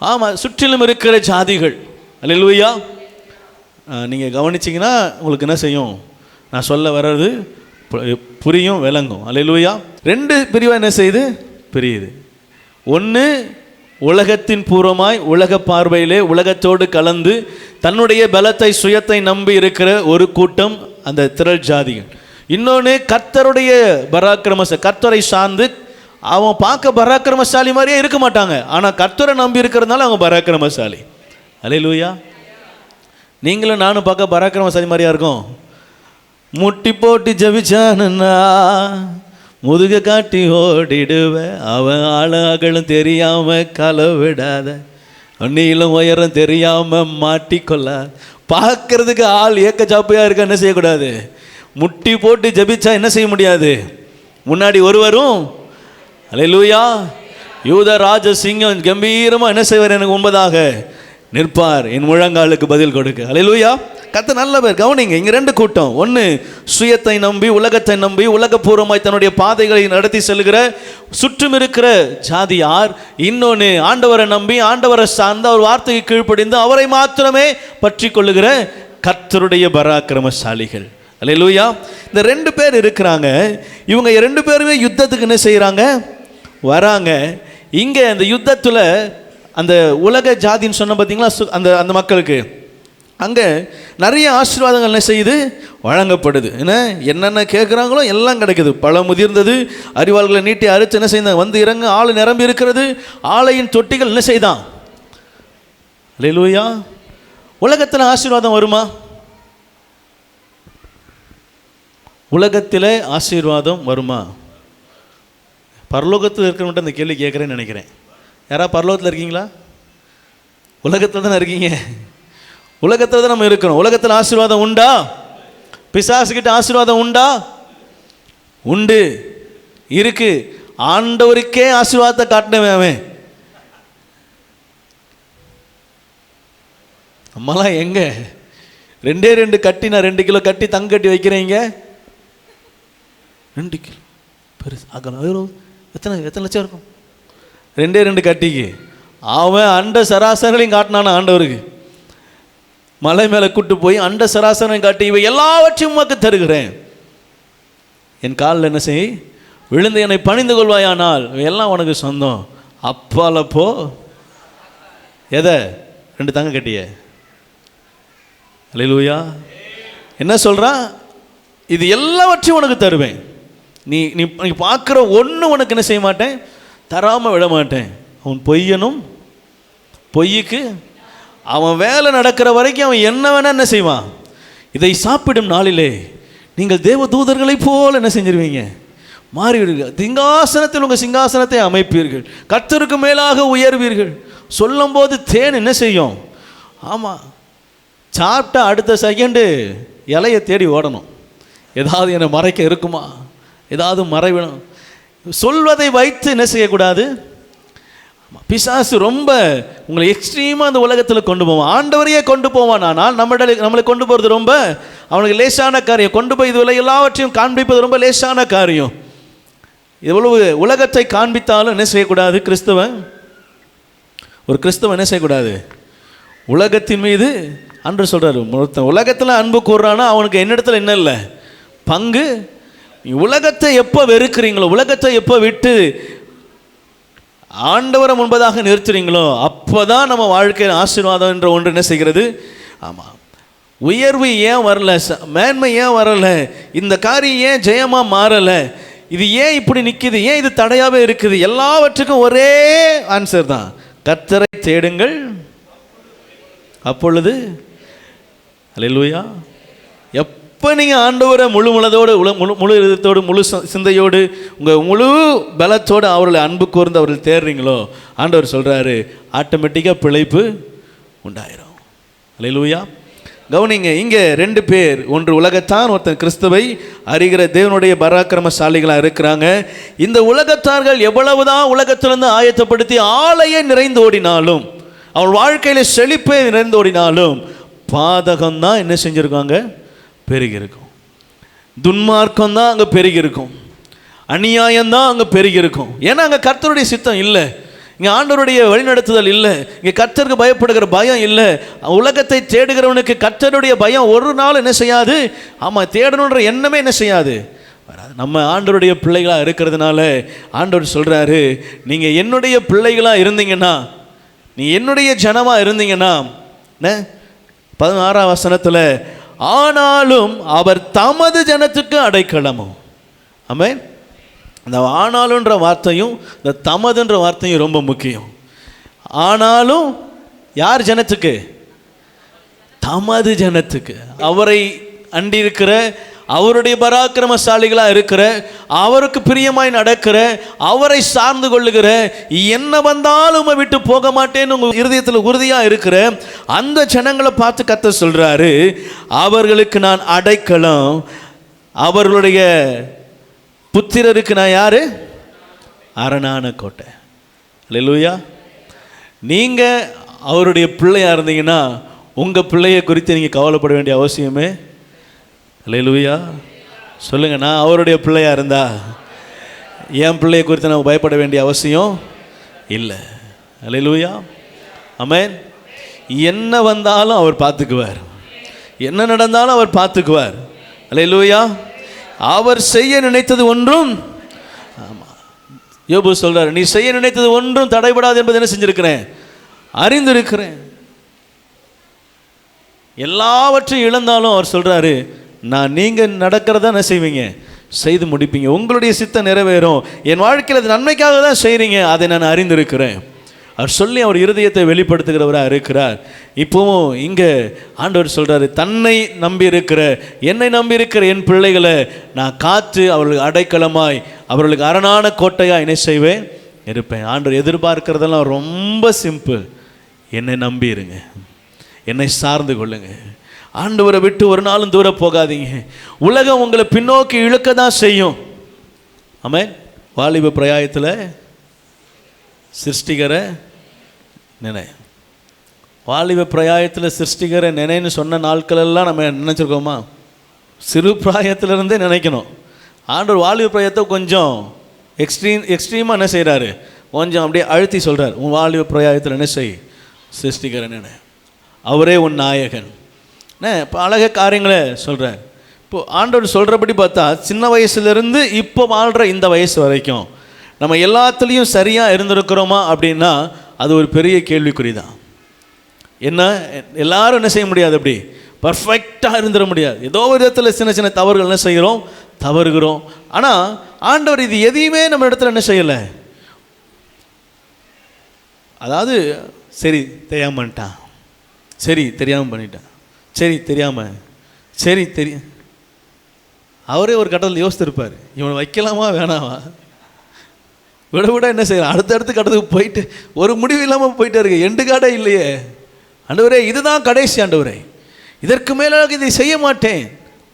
ஆமாம், சுற்றிலும் இருக்கிற ஜாதிகள். அல்லேலூயா. நீங்கள் கவனிச்சிங்கன்னா உங்களுக்கு என்ன செய்யும், நான் சொல்ல வர்றது புரியும், விளங்கும். அல்லேலூயா. ரெண்டு பிரிவாக என்ன செய்யுது, பிரியுது. ஒன்று உலகத்தின் பூர்வமாய் உலக பார்வையிலே உலகத்தோடு கலந்து தன்னுடைய பலத்தை சுயத்தை நம்பி இருக்கிற ஒரு கூட்டம், அந்த திரள் ஜாதிகள். இன்னொன்று கர்த்தருடைய கர்த்தரை சார்ந்து அவன் பார்க்க பராக்கிரமசாலி மாதிரியே இருக்க மாட்டாங்க, ஆனால் கர்த்தரை நம்பி இருக்கிறதுனால அவங்க பராக்கிரமசாலி. அல்லேலூயா. நீங்களும் நானும் பார்க்க பராக்கிரமசாலி மாதிரியா இருக்கும். முட்டி போட்டு ஜபிச்சானுன்னா முதுக காட்டி ஓடிடுவேன், அவன் ஆளாகளும் தெரியாம களவிடாத, நீளம் உயரம் தெரியாம மாட்டிக்கொள்ள. பார்க்கறதுக்கு ஆள் ஏக்க சாப்பையா இருக்க, என்ன செய்யக்கூடாது, முட்டி போட்டு ஜபிச்சா என்ன செய்ய முடியாது, முன்னாடி ஒருவரும். அல்லேலூயா. யூத ராஜ சிங்கம் கம்பீரமா என்ன செய்வார், எனக்கு முன்பதாக நிற்பார், என் முழங்காலுக்கு பதில் கொடுக்க. அல்லேலூயா. கர்த்தர் நல்லவர். கவனிங்க, இங்கே ரெண்டு கூட்டம். ஒன்று சுயத்தை நம்பி உலகத்தை நம்பி உலகபூர்வமாய் தன்னுடைய பாதைகளை நடத்தி செல்கிற சுற்றும் இருக்கிற ஜாதியார். இன்னொன்று ஆண்டவரை நம்பி ஆண்டவரை சார்ந்த அவர் வார்த்தைக்கு கீழ்ப்படிந்து அவரை மாத்திரமே பற்றி கொள்ளுகிற கர்த்தருடைய பராக்கிரமசாலிகள். அல்லேலூயா. இந்த ரெண்டு பேர் இருக்கிறாங்க. இவங்க ரெண்டு பேருமே யுத்தத்துக்கு என்ன செய்கிறாங்க, வராங்க. இங்கே அந்த யுத்தத்தில் அந்த உலக ஜாதின்னு சொன்ன பார்த்தீங்களா, அந்த மக்களுக்கு அங்கே நிறைய ஆசீர்வாதங்கள் என்ன செய்யுது, வழங்கப்படுது. என்னென்ன கேட்குறாங்களோ எல்லாம் கிடைக்குது. பழம் முதிர்ந்தது, அறிவாள்களை நீட்டி அறுத்து என்ன செய்தாங்க, வந்து இறங்க ஆள் நிரம்பி இருக்கிறது, ஆலையின் தொட்டிகள் என்ன செய்தான். அல்லேலூயா. உலகத்தில் ஆசீர்வாதம் வருமா? உலகத்தில் ஆசீர்வாதம் வருமா? பரலோகத்தில் இருக்கிறவன்ட்டு அந்த கேள்வி கேட்குறேன்னு நினைக்கிறேன். யாராவது பரலோகத்தில் இருக்கீங்களா? உலகத்தில் தானே இருக்கீங்க. உலகத்தில் தான் நம்ம இருக்கிறோம். உலகத்தில் ஆசீர்வாதம் உண்டா? பிசாசுகிட்ட ஆசீர்வாதம் உண்டா? உண்டு, இருக்கு. ஆண்டவருக்கே ஆசீர்வாதத்தை காட்டினவன் அவன். நம்மளாம் எங்க 2 கட்டி, நான் 2 கிலோ கட்டி தங்க கட்டி வைக்கிறேங்க. 2 கிலோ பெருசு அகலம் எத்தனை லட்சம் இருக்கும்? 2 கட்டிக்கு அவன் அண்ட சராசரிகளையும் காட்டினான ஆண்டவருக்கு. மலை மேலே கூட்டு போய் அண்ட சராசரிகளையும் காட்டி, இவை எல்லாவற்றையும் உமக்கு தருகிறேன், என் காலில் என்ன செய், விழுந்து என்னை பணிந்து கொள்வாயானால் எல்லாம் உனக்கு சொந்தம். அப்பாலப்போ எதை 2 தங்க கட்டிய. அல்லேலூயா. என்ன சொல்கிறான், இது எல்லாவற்றையும் உனக்கு தருவேன், நீ நீ நீ பார்க்குற ஒன்று உனக்கு என்ன செய்ய மாட்டேன், தராமல் விட மாட்டேன். அவன் பொய்யனும், பொய்யுக்கு அவன் வேலை நடக்கிற வரைக்கும் அவன் என்ன வேணா என்ன செய்வான். இதை சாப்பிடும் நாளிலே நீங்கள் தேவ தூதர்களை போல் என்ன செஞ்சிருவீங்க, மாறிவிடுவீர்கள். சிங்காசனத்தில் உங்கள் சிங்காசனத்தை அமைப்பீர்கள், கர்த்தருக்கு மேலாக உயர்வீர்கள். சொல்லும் போது தேன் என்ன செய்யும், ஆமாம், சாப்பிட்டா அடுத்த செகண்டு இலையை தேடி ஓடணும். ஏதாவது என்னை மறைக்க இருக்குமா, ஏதாவது மறைவிடும். சொல்வதை வைத்து என்ன செய்யக்கூடாது. பிசாசு ரொம்ப உங்களை எக்ஸ்ட்ரீமாக அந்த உலகத்தில் கொண்டு போவான். ஆண்டவரையே கொண்டு போவான். ஆனால் நம்மளை கொண்டு போகிறது ரொம்ப அவனுக்கு லேசான காரியம். கொண்டு போய் இதுவரை எல்லாவற்றையும் காண்பிப்பது ரொம்ப லேசான காரியம். எவ்வளவு உலகத்தை காண்பித்தாலும் என்ன செய்யக்கூடாது, ஒரு கிறிஸ்தவன் என்ன செய்யக்கூடாது, உலகத்தின் மீது அன்று சொல்கிறார். உலகத்தில் அன்பு கூறுறானா அவனுக்கு என்னிடத்துல என்ன இல்லை, பங்கு. உலகத்தை எப்போ வெறுக்கிறீங்களோ, உலகத்தை எப்போ விட்டு ஆண்டவரை முன்பதாக நிறுத்துறீங்களோ அப்போ தான் நம்ம வாழ்க்கையில் ஆசீர்வாதம் என்ற ஒன்று என்ன செய்கிறது. ஆமாம், உயர்வு ஏன் வரல, மேன்மை ஏன் வரல, இந்த காரியம் ஏன் ஜெயமாக மாறலை, இது ஏன் இப்படி நிற்கிது, ஏன் இது தடையாகவே இருக்குது, எல்லாவற்றுக்கும் ஒரே ஆன்சர் தான், கர்த்தரை தேடுங்கள் அப்பொழுது. அல்லேலூயா. இப்போ நீங்கள் ஆண்டவரை முழு மனதோடு முழு இதத்தோடு முழு சிந்தையோடு உங்கள் முழு பலத்தோடு அவர்களை அன்பு கூர்ந்து அவர்கள் தேடுறீங்களோ, ஆண்டவர் சொல்கிறாரு ஆட்டோமேட்டிக்காக பிழைப்பு உண்டாயிரும். அல்லேலூயா. கவனிங்க, இங்கே 2 பேர், ஒன்று உலகத்தான், ஒருத்தன் கிறிஸ்துவை அறிகிற தேவனுடைய பராக்கிரமசாலிகளாக இருக்கிறாங்க. இந்த உலகத்தார்கள் எவ்வளவுதான் உலகத்திலிருந்து ஆயத்தப்படுத்தி ஆலையை நிறைந்து ஓடினாலும், அவள் வாழ்க்கையில் செழிப்பை நிறைந்து ஓடினாலும், பாதகம்தான் என்ன செஞ்சுருக்காங்க, பெருகி இருக்கும். துன்மார்க்கம் தான் அங்கே பெருகி இருக்கும். அநியாயம்தான் அங்கே பெருகி இருக்கும். ஏன்னா அங்கே கர்த்தருடைய சித்தம் இல்லை, இங்கே ஆண்டவருடைய வழிநடத்துதல் இல்லை, இங்கே கர்த்தருக்கு பயப்படுகிற பயம் இல்லை. உலகத்தை தேடுகிறவனுக்கு கர்த்தருடைய பயம் ஒரு நாள் என்ன செய்யாது, ஆமாம், தேடணுன்ற எண்ணமே என்ன செய்யாது. நம்ம ஆண்டவருடைய பிள்ளைகளாக இருக்கிறதுனால ஆண்டவர் சொல்கிறாரு, நீங்கள் என்னுடைய பிள்ளைகளாக இருந்தீங்கன்னா, நீ என்னுடைய ஜனமாக இருந்தீங்கன்னா, 16ஆம் வசனத்தில், ஆனாலும் அவர் தமது ஜனத்துக்கு அடைக்கலமும். ஆமென். இந்த ஆனாலுன்ற வார்த்தையும் இந்த தமதுன்ற வார்த்தையும் ரொம்ப முக்கியம். ஆனாலும் யார் ஜனத்துக்கு? தமது ஜனத்துக்கு, அவரை அண்டிருக்கிற, அவருடைய பராக்கிரமசாலிகளாக இருக்கிற, அவருக்கு பிரியமாய் நடக்கிற, அவரை சார்ந்து கொள்ளுகிற, என்ன வந்தாலும் விட்டு போக மாட்டேன்னு உங்கள் இருதயத்தில் உறுதியாக இருக்கிற அந்த ஜனங்களை பார்த்து கர்த்தர் சொல்கிறாரு, அவர்களுக்கு நான் அடைக்கலம், அவர்களுடைய புத்திரருக்கு நான் யாரு? அரணான கோட்டை. அல்லேலூயா. நீங்கள் அவருடைய பிள்ளையாக இருந்தீங்கன்னா உங்கள் பிள்ளையை குறித்து நீங்கள் கவலைப்பட வேண்டிய அவசியமே. அல்லேலூயா. சொல்லுங்க, நான் அவருடைய பிள்ளையாக இருந்தா என் பிள்ளையை குறித்து நான் பயப்பட வேண்டிய அவசியம் இல்லை. அல்லேலூயா. ஆமென். என்ன வந்தாலும் அவர் பார்த்துக்குவார், என்ன நடந்தாலும் அவர் பார்த்துக்குவார். அல்லேலூயா. அவர் செய்ய நினைத்தது ஒன்றும், ஆமாம், யோபு சொல்றார், நீ செய்ய நினைத்தது ஒன்றும் தடைபடாது என்பது என்ன செஞ்சிருக்கிறேன், அறிந்திருக்கிறேன். எல்லாவற்றையும் இழந்தாலும் அவர் சொல்றாரு, நான் நீங்கள் நடக்கிறதா என்ன செய்வீங்க, செய்து முடிப்பீங்க, உங்களுடைய சித்தம் நிறைவேறும், என் வாழ்க்கையில் அது நன்மைக்காக தான் செய்கிறீங்க, அதை நான் அறிந்திருக்கிறேன். அவர் சொல்லி அவர் இருதயத்தை வெளிப்படுத்துகிறவராக இருக்கிறார். இப்போவும் இங்கே ஆண்டவர் சொல்கிறாரு, தன்னை நம்பி இருக்கிற, என்னை நம்பி இருக்கிற என் பிள்ளைகளை நான் காத்து அவர்களுக்கு அடைக்கலமாய், அவர்களுக்கு அரணான கோட்டையாக என்ன செய்வேன், இருப்பேன். ஆண்டவர் எதிர்பார்க்கிறதெல்லாம் ரொம்ப சிம்பிள், என்னை நம்பி இருங்க, என்னை சார்ந்து கொள்ளுங்க, ஆண்டவரை விட்டு ஒரு நாளும் தூர போகாதீங்க. உலகம் உங்களை பின்னோக்கி இழுக்க தான் செய்யும். ஆமென். வாலிப பிராயத்தில் சிருஷ்டிகரை நினை, வாலிப பிராயத்தில் சிருஷ்டிகரை நினைன்னு சொன்ன நாட்களெல்லாம் நம்ம நினச்சிருக்கோமா? சிறு பிராயத்திலிருந்தே நினைக்கணும். ஆண்டவர் வாலிப பிராயத்தை கொஞ்சம் எக்ஸ்ட்ரீமாக என்ன செய்கிறாரு, கொஞ்சம் அப்படியே அழுத்தி சொல்கிறார், உன் வாலிப பிராயத்தில் என்ன செய், சிருஷ்டிகரை நினை, அவரே உன் நாயகன். இப்போ அழக காரியங்களை சொல்கிறார். இப்போது ஆண்டவர் சொல்கிறபடி பார்த்தா சின்ன வயசுலேருந்து இப்போ வாழ்கிற இந்த வயசு வரைக்கும் நம்ம எல்லாத்துலேயும் சரியாக இருந்திருக்கிறோமா அப்படின்னா அது ஒரு பெரிய கேள்விக்குறி தான். என்ன, எல்லாரும் என்ன செய்ய முடியாது, அப்படி பர்ஃபெக்டாக இருந்துட முடியாது. ஏதோ ஒரு விதத்தில் சின்ன சின்ன தவறுகள் என்ன செய்கிறோம், தவறுகிறோம். ஆனால் ஆண்டவர் இது எதையுமே நம்ம இடத்துல என்ன செய்யலை, அதாவது சரி தெரியாமல் பண்ணிட்டான், சரி தெரியாமல் பண்ணிட்டான், சரி தெரியாமல், சரி தெரியும், அவரே ஒரு கட்டத்தில் யோசித்திருப்பார், இவனை வைக்கலாமா வேணாமா, விட விட என்ன செய்யலாம், அடுத்தடுத்து கட்டத்துக்கு போயிட்டு ஒரு முடிவு இல்லாமல் போயிட்டே இருக்கு, எண்டு காடே இல்லையே. ஆண்டவரே இதுதான் கடைசி, ஆண்டவரே இதற்கு மேலாக இதை செய்ய மாட்டேன்.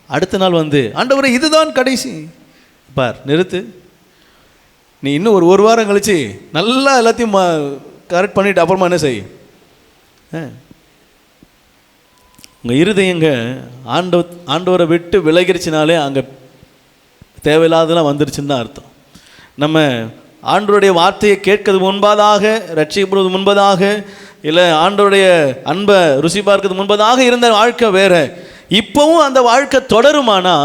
அடுத்த நாள் வந்து, ஆண்டவரே இதுதான் கடைசி, பார் நிறுத்து, நீ இன்னும் ஒரு வாரம் கழிச்சு நல்லா எல்லாத்தையும் கரெக்ட் பண்ணிவிட்டு அப்புறமா என்ன செய். உங்கள் இருதயங்க ஆண்டவரை விட்டு விலகிருச்சினாலே அங்கே தேவையில்லாதெல்லாம் வந்துருச்சுன்னு தான் அர்த்தம். நம்ம ஆண்டவருடைய வார்த்தையை கேட்கறது முன்பதாக, ரட்சிக்கப்படுவது முன்பதாக, இல்லை ஆண்டவருடைய அன்பை ருசி பார்க்கறது முன்பதாக இருந்த வாழ்க்கை வேறு. இப்போவும் அந்த வாழ்க்கை தொடருமானா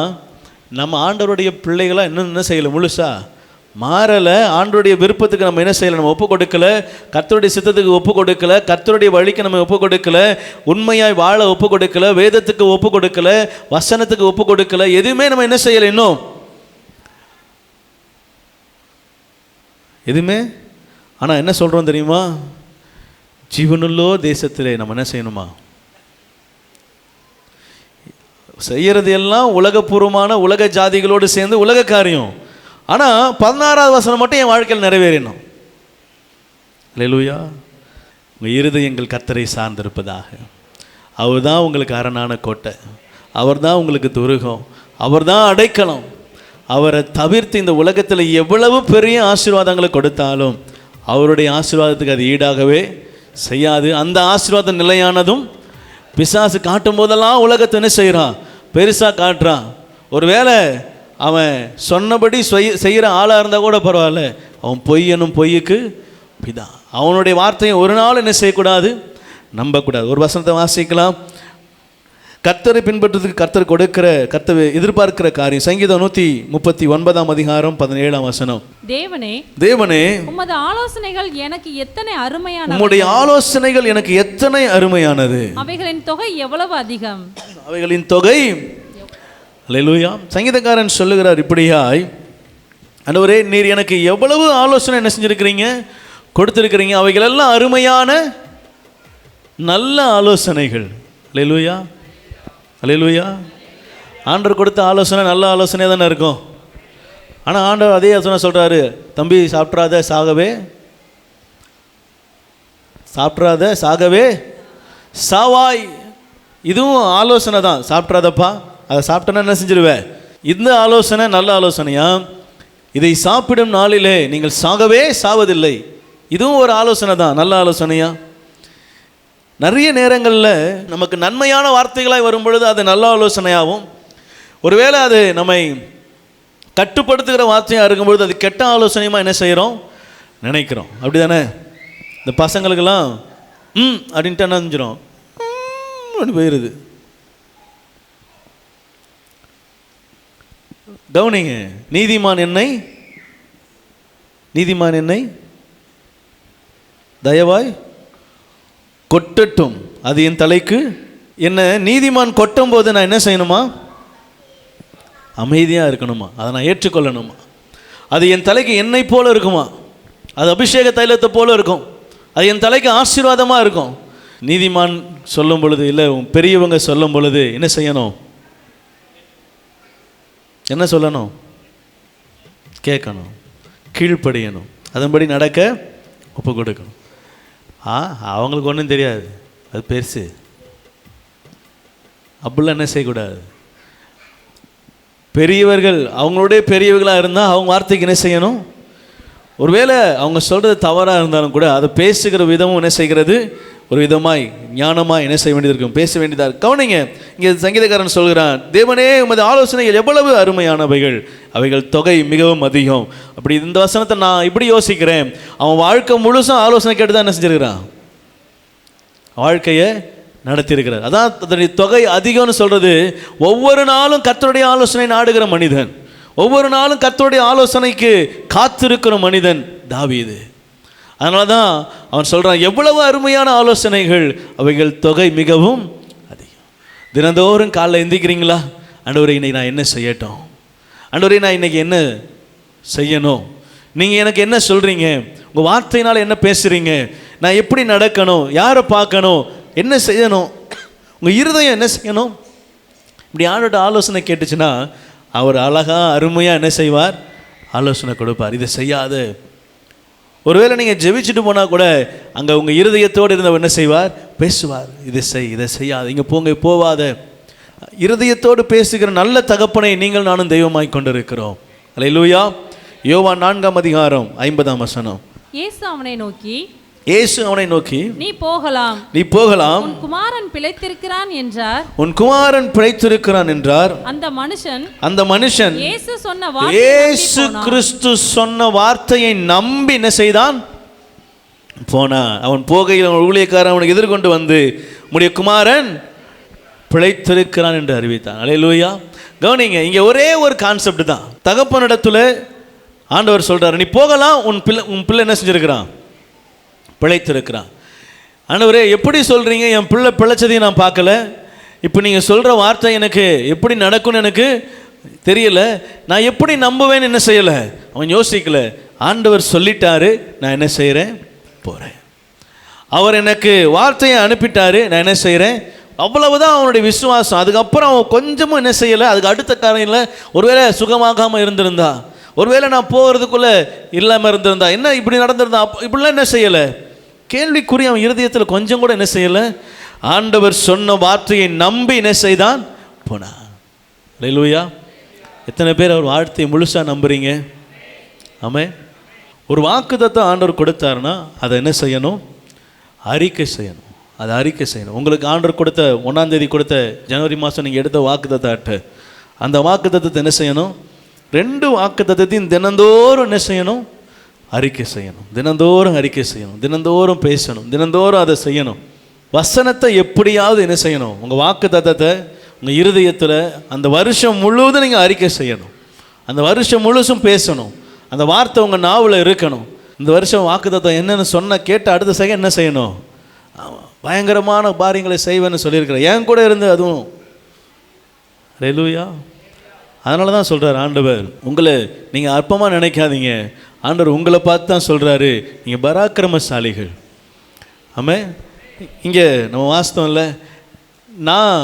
நம்ம ஆண்டவருடைய பிள்ளைகளாக இன்னும் என்ன செய்யலை, முழுசாக மாறலை. ஆண்டவருடைய விருப்பத்துக்கு நம்ம என்ன செய்யலை, நம்ம ஒப்பு கொடுக்கல, கர்த்தருடைய சித்தத்துக்கு ஒப்பு கொடுக்கல, கர்த்தருடைய வழிக்கு நம்ம ஒப்பு கொடுக்கல, உண்மையாய் வாழ ஒப்பு கொடுக்கல, வேதத்துக்கு ஒப்பு கொடுக்கல, வசனத்துக்கு ஒப்பு கொடுக்கல, எதுவுமே நம்ம என்ன செய்யலை இன்னும் எதுவுமே. ஆனால் என்ன சொல்கிறோம் தெரியுமா, ஜீவனுள்ளோ தேசத்திலே நம்ம என்ன செய்யணுமா, செய்யறது எல்லாம் உலகபூர்வமான உலக ஜாதிகளோடு சேர்ந்து உலக காரியம். ஆனால் 16வது வசனம் மட்டும் என் வாழ்க்கையில் நிறைவேறணும். அல்லேலூயா. உங்கள் இருதயங்கள் கர்த்தரை சார்ந்திருப்பதாக. அவர் தான் உங்களுக்கு அரணான கோட்டை, அவர் தான் உங்களுக்கு துருகம், அவர் தான் அடைக்கலம். அவரை தவிர்த்து இந்த உலகத்தில் எவ்வளவு பெரிய ஆசீர்வாதங்களை கொடுத்தாலும் அவருடைய ஆசீர்வாதத்துக்கு அது ஈடாகவே செய்யாது. அந்த ஆசீர்வாதம் நிலையானதும். பிசாசு காட்டும் போதெல்லாம் உலகத்தை என்ன செய்கிறான்? பெருசாக காட்டுறான். ஒருவேளை அவன் சொன்னபடி செய்கிற ஆளாக இருந்தால் கூட பரவாயில்ல, அவன் பொய்யனும் பொய்யுக்கு பிதா. அவனுடைய வார்த்தையை ஒரு நாள் என்ன செய்யக்கூடாது? நம்பக்கூடாது. ஒரு வசனத்தை வாசிக்கலாம். கர்த்தரை பின்பற்றுறதுக்கு கர்த்தர் கொடுக்கிற, கர்த்தர் எதிர்பார்க்கிற காரியம். சங்கீதம் 139 அதிகாரம் 17 வசனம். தேவனே உம்முடைய ஆலோசனைகள் எனக்கு எத்தனை அருமையானது. உம்முடைய ஆலோசனைகள் எனக்கு எத்தனை அருமையானது. அவைகளின் தொகை எவ்வளவு அதிகம். அவைகளின் தொகை. அல்லேலூயா. சங்கீதக்காரன் சொல்லுகிறார் இப்படியாய், ஆண்டவரே நீர் எனக்கு எவ்வளவு ஆலோசனை என்ன செஞ்சிருக்கிறீங்க, கொடுத்திருக்கிறீங்க. அவைகள் எல்லாம் அருமையான நல்ல ஆலோசனைகள். அல்லேலூயா, அல்லேலூயா. ஆண்டவர் கொடுத்த ஆலோசனை நல்ல ஆலோசனை தானே இருக்கும். ஆனால் ஆண்டவர் அதே யோசனை சொல்கிறாரு, தம்பி சாப்பிட்றாத சாகவே சாவாய். இதுவும் ஆலோசனை தான். சாப்பிட்றாதப்பா, அதை சாப்பிட்டேன்னா என்ன செஞ்சிருவேன். இந்த ஆலோசனை நல்ல ஆலோசனையா? இதை சாப்பிடும் நாளிலே நீங்கள் சாகவே சாவதில்லை. இதுவும் ஒரு ஆலோசனை தான், நல்ல ஆலோசனையா? நிறைய நேரங்களில் நமக்கு நன்மையான வார்த்தைகளாக வரும் பொழுது அது நல்ல ஆலோசனையாகவும், ஒருவேளை அது நம்மை கட்டுப்படுத்துகிற வார்த்தையாக இருக்கும்பொழுது அது கெட்ட ஆலோசனையுமா என்ன செய்கிறோம், நினைக்கிறோம். அப்படி தானே? இந்த பசங்களுக்கெல்லாம் அப்படின்ட்டு என்ன செஞ்சிடும், அப்படி போயிடுது. கவனிங்க. நீதிமான் என்னை தயவாய் கொட்டட்டும், அது என் தலைக்கு. என்ன நீதிமான் கொட்டும் போது நான் என்ன செய்யணுமா? அமைதியாக இருக்கணுமா? அதை நான் ஏற்றுக்கொள்ளணுமா? அது என் தலைக்கு எண்ணெய் போல இருக்குமா? அது அபிஷேக தைலத்தை போல இருக்கும். அது என் தலைக்கு ஆசீர்வாதமாக இருக்கும். நீதிமான் சொல்லும் பொழுது, இல்லை பெரியவங்க சொல்லும் பொழுது என்ன செய்யணும்? என்ன சொல்லணும்? கேட்கணும், கீழ்ப்படியணும், அதன்படி நடக்க ஒப்பு கொடுக்கணும். அவங்களுக்கு ஒன்றும் தெரியாது, அது பெருசு, அப்படிலாம் என்ன செய்யக்கூடாது. பெரியவர்கள் அவங்களுடைய பெரியவர்களாக இருந்தால் அவங்க வார்த்தைக்கு என்ன செய்யணும்? ஒருவேளை அவங்க சொல்கிறது தவறாக இருந்தாலும் கூட அதை பேசுகிற விதமும் என்ன செய்கிறது? ஒரு விதமாய் ஞானமாய் என்ன செய்ய வேண்டியது இருக்கும், பேச வேண்டியதாக இருக்கும். கவனிங்க, இங்கே சங்கீதக்காரன் சொல்கிறான், தேவனே உமது ஆலோசனைகள் எவ்வளவு அருமையானவைகள், அவைகள் தொகை மிகவும் அதிகம். அப்படி இந்த வசனத்தை நான் இப்படி யோசிக்கிறேன், அவன் வாழ்க்கை முழுசும் ஆலோசனை கேட்டு தான் என்ன செஞ்சிருக்கிறான், வாழ்க்கையை நடத்தியிருக்கிறார். அதான் அதனுடைய தொகை அதிகம்னு சொல்கிறது. ஒவ்வொரு நாளும் கர்த்தருடைய ஆலோசனை நாடுகிற மனிதன், ஒவ்வொரு நாளும் கர்த்தருடைய ஆலோசனைக்கு காத்திருக்கிற மனிதன் தாவீது. அதனால தான் அவன் சொல்கிறான், எவ்வளவு அருமையான ஆலோசனைகள், அவைகள் தொகை மிகவும் அதிகம். தினந்தோறும் காலைல எந்திக்கிறீங்களா? ஆண்டவரே இன்னைக்கு நான் என்ன செய்யட்டும், ஆண்டவரே நான் இன்னைக்கு என்ன செய்யணும், நீங்கள் எனக்கு என்ன சொல்கிறீங்க, உங்கள் வார்த்தையினால் என்ன பேசுகிறீங்க, நான் எப்படி நடக்கணும், யாரை பார்க்கணும், என்ன செய்யணும், உங்கள் இருதயம் என்ன செய்யணும், இப்படி ஆண்டோட ஆலோசனை கேட்டுச்சுன்னா அவர் அழகாக அருமையாக என்ன செய்வார், ஆலோசனை கொடுப்பார். இதை செய்யாத. ஒருவேளை நீங்கள் ஜெபிச்சுட்டு போனால் கூட அங்கே உங்கள் இருதயத்தோடு இருந்தவர் என்ன செய்வார், பேசுவார். இதை செய்யாத, இங்கே போங்க போவாத. இருதயத்தோடு பேசுகிற நல்ல தகப்பனை நீங்கள் நானும் தெய்வமாய் கொண்டிருக்கிறோம். அல்லேலூயா. யோவான் 4 அதிகாரம் 50 வசனம். இயேசு அவனை நோக்கி நீ போகலாம், உன் குமாரன் பிழைத்திருக்கிறான் என்றார். உன் குமாரன் பிழைத்திருக்கிறான் என்றார். அந்த மனுஷன் இயேசு கிறிஸ்து சொன்ன வார்த்தையை நம்பி என்ன செய்தான், போனான். அவன் போகையில் அவன் ஊழியக்காரன் அவனுக்கு எதிர்கொண்டு வந்து, உம்முடைய குமாரன் பிழைத்திருக்கிறான் என்று அறிவித்தான். அல்லேலூயா. கவனிங்க, இங்கே ஒரே ஒரு கான்செப்ட் தான். தகப்பனிடத்துல ஆண்டவர் சொல்றாரு, நீ போகலாம், உன் பிள்ளை என்ன செஞ்சிருக்கிறான், பிழைத்திருக்கிறான். ஆண்டவரே எப்படி சொல்கிறீங்க, என் பிள்ளை பிழைச்சதையும் நான் பார்க்கல, இப்போ நீங்கள் சொல்கிற வார்த்தை எனக்கு எப்படி நடக்கும்னு எனக்கு தெரியல, நான் எப்படி நம்புவேன்னு என்ன செய்யலை, அவன் யோசிக்கல. ஆண்டவர் சொல்லிட்டாரு, நான் என்ன செய்கிறேன், போகிறேன். அவர் எனக்கு வார்த்தையை அனுப்பிட்டாரு, நான் என்ன செய்கிறேன், அவ்வளவுதான் அவனுடைய விசுவாசம். அதுக்கப்புறம் அவன் கொஞ்சமும் என்ன செய்யலை. அதுக்கு அடுத்த காரியத்தில் ஒருவேளை சுகமாகாமல் இருந்திருந்தா, ஒருவேளை நான் போகிறதுக்குள்ளே இல்லாமல் இருந்திருந்தா, என்ன இப்படி நடந்திருந்தா, இப்படிலாம் என்ன செய்யலை, கேள்விக்குறி அவன் இருதயத்தில் கொஞ்சம் கூட என்ன செய்யலை. ஆண்டவர் சொன்ன வார்த்தையை நம்பி என்ன செய்தான், போனான். அல்லேலூயா. எத்தனை பேர் அவர் வார்த்தையை முழுசாக நம்புறீங்க? ஆமே. ஒரு வாக்குத்தத்தம் ஆண்டவர் கொடுத்தாருன்னா அதை என்ன செய்யணும், அறிக்கை செய்யணும். அதை அறிக்கை செய்யணும். உங்களுக்கு ஆண்டவர் கொடுத்த 1ஆம் தேதி கொடுத்த ஜனவரி மாதம் நீங்கள் எடுத்த வாக்குத்தத்த அட்டை, அந்த வாக்குத்தத்தத்தை என்ன செய்யணும், 2 வாக்குத்தத்தத்தையும் தினந்தோறும் என்ன செய்யணும், அறிக்கை செய்யணும். தினந்தோறும் அறிக்கை செய்யணும், தினந்தோறும் பேசணும், தினந்தோறும் அதை செய்யணும். வசனத்தை எப்படியாவது என்ன செய்யணும், உங்கள் வாக்குத்தத்தத்தை உங்கள் இருதயத்தில் அந்த வருஷம் முழுவதும் நீங்கள் அறிக்கை செய்யணும். அந்த வருஷம் முழுசும் பேசணும். அந்த வார்த்தை உங்கள் நாவில் இருக்கணும். இந்த வருஷம் வாக்குத்தத்தம் என்னென்னு சொன்ன கேட்ட அடுத்த செகண்ட் என்ன செய்யணும், பயங்கரமான காரியங்களை செய்வேன்னு சொல்லியிருக்கிறேன், என் கூட இருந்து அதுவும். அல்லேலூயா. அதனால தான் சொல்கிறார் ஆண்டவர், உங்களை நீங்கள் அற்பமாக நினைக்காதீங்க. ஆண்டவர் உங்களை பார்த்து தான் சொல்கிறாரு, நீங்கள் பராக்கிரமசாலிகள். ஆமே. இங்கே நம்ம வாஸ்தவம் இல்லை, நான்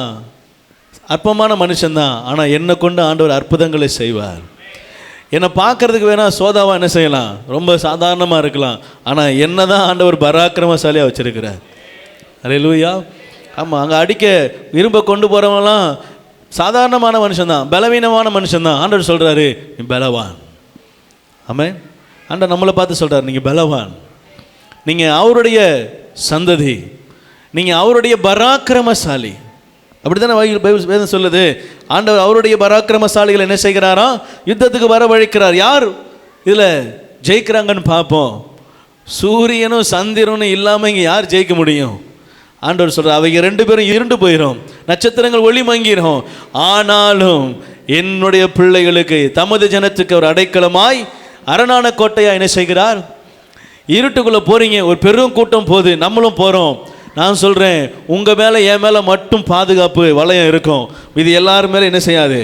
அற்பமான மனுஷன்தான், ஆனால் என்னை கொண்டு ஆண்டவர் அற்புதங்களை செய்வார். என்னை பார்க்கறதுக்கு வேணால் சோதாவாக என்ன செய்யலாம், ரொம்ப சாதாரணமாக இருக்கலாம், ஆனால் என்ன தான் ஆண்டவர் பராக்கிரமசாலியாக வச்சுருக்கிறார். அல்லேலூயா. ஆமாம், அங்கே அடிக்க இரும்ப கொண்டு போகிறவங்களாம் சாதாரணமான மனுஷன்தான், பலவீனமான மனுஷன்தான். ஆண்டவர் சொல்கிறாரு, நீ பலவான். ஆமாம். ஆண்டவர் நம்மளை பார்த்து சொல்கிறார், நீங்கள் பலவான், நீங்கள் அவருடைய சந்ததி, நீங்கள் அவருடைய பராக்கிரமசாலி. அப்படி தானே பைபிள் வேதம் சொல்லுது. ஆண்டவர் அவருடைய பராக்கிரமசாலிகளை என்ன செய்கிறாராம், யுத்தத்துக்கு வரவழைக்கிறார். யார் இதில் ஜெயிக்கிறாங்கன்னு பார்ப்போம். சூரியனும் சந்திரனும் இல்லாமல் இங்கே யார் ஜெயிக்க முடியும்? ஆண்டவர் சொல்கிறார், அவங்க 2 பேரும் இருண்டு போயிடும், நட்சத்திரங்கள் ஒளி மங்கிரும், ஆனாலும் என்னுடைய பிள்ளைகளுக்கு தமது ஜனத்துக்கு ஒரு அடைக்கலமாய் அரணான கோட்டையாக என்ன செய்கிறார். இருட்டுக்குள்ளே போகிறீங்க, ஒரு பெரும் கூட்டம் போகுது, நம்மளும் போகிறோம். நான் சொல்கிறேன், உங்கள் மேலே என் மேலே மட்டும் பாதுகாப்பு வளையம் இருக்கும், இது எல்லாரும் மேலே என்ன செய்யாது.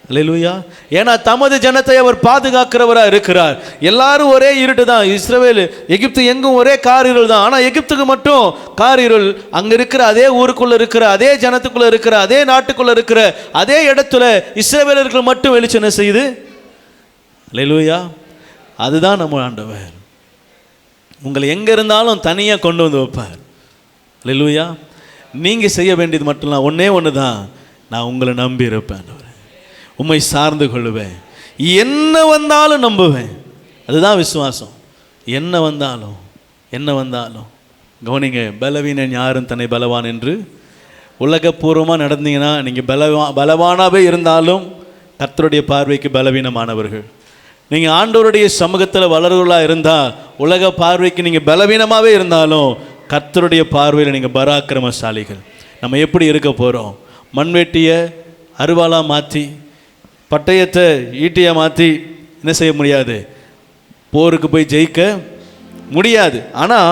அல்லேலூயா. ஏன்னா தமது ஜனத்தை அவர் பாதுகாக்கிறவராக இருக்கிறார். எல்லாரும் ஒரே இருட்டு தான். இஸ்ரவேல் எகிப்து எங்கும் ஒரே காரிருள் தான். ஆனால் எகிப்துக்கு மட்டும் காரிருள். அங்கே இருக்கிற அதே ஊருக்குள்ளே இருக்கிற அதே ஜனத்துக்குள்ளே இருக்கிற அதே நாட்டுக்குள்ளே இருக்கிற அதே இடத்துல இஸ்ரவேலர்கள் மட்டும் வெளிச்சம் என்ன செய்யுது. அல்லேலூயா. அதுதான் நம்ம ஆண்டவர். உங்களை எங்கே இருந்தாலும் தனியாக கொண்டு வந்து வைப்பார். அல்லேலூயா. நீங்கள் செய்ய வேண்டியது மட்டும்லாம் ஒன்றே ஒன்று தான், நான் உங்களை நம்பி இருப்பேன், உம்மை சார்ந்து கொள்ளுவேன், என்ன வந்தாலும் நம்புவேன். அதுதான் விசுவாசம். என்ன வந்தாலும் என்ன வந்தாலும். கவனிங்க, பலவீனன் யாரும் தன்னை பலவான் என்று உலகப்பூர்வமாக நடந்தீங்கன்னா நீங்கள் பலவானாகவே இருந்தாலும் கர்த்தருடைய பார்வைக்கு பலவீனமானவர்கள். நீங்கள் ஆண்டவருடைய சமூகத்தில் வளர்வர்களாக இருந்தால் உலக பார்வைக்கு நீங்கள் பலவீனமாகவே இருந்தாலும் கர்த்தருடைய பார்வையில் நீங்கள் பராக்கிரமசாலிகள். நம்ம எப்படி இருக்க போகிறோம்? மண்வெட்டியை அருவாளாக மாற்றி, பட்டயத்தை ஈட்டியாக மாற்றி என்ன செய்ய முடியாது, போருக்கு போய் ஜெயிக்க முடியாது. ஆனால்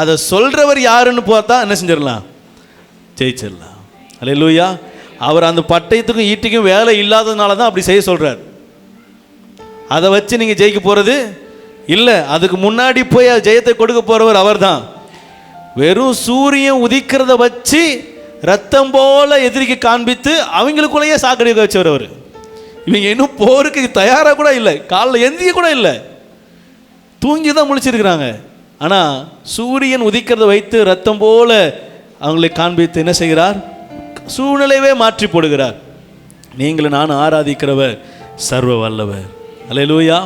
அதை சொல்கிறவர் யாருன்னு பார்த்தா என்ன செஞ்சிடலாம், ஜெயிச்சிடலாம். அல்லேலூயா. அவர் அந்த பட்டயத்துக்கும் ஈட்டிக்கும் வேலை இல்லாததுனால தான் அப்படி செய்ய சொல்கிறார். அதை வச்சு நீங்கள் ஜெயிக்க போகிறது இல்லை. அதுக்கு முன்னாடி போய் ஜெயத்தை கொடுக்க போகிறவர் அவர் தான். வெறும் சூரியன் உதிக்கிறத வச்சு ரத்தம் போல எதிரிக்கு காண்பித்து அவங்களுக்குள்ளேயே சாக்கடிக்க வச்சவர் அவர். இவங்க இன்னும் போருக்கு தயாராக கூட இல்லை, காலில் எந்திக்க கூட இல்லை, தூங்கி தான் முழிச்சிருக்கிறாங்க. ஆனால் சூரியன் உதிக்கிறத வைத்து ரத்தம் போல அவங்களை காண்பித்து என்ன செய்கிறார், சூழ்நிலையவே மாற்றி போடுகிறார். நீங்களும் நான் ஆராதிக்கிறவர் சர்வ வல்லவர். அல்லேலூயா.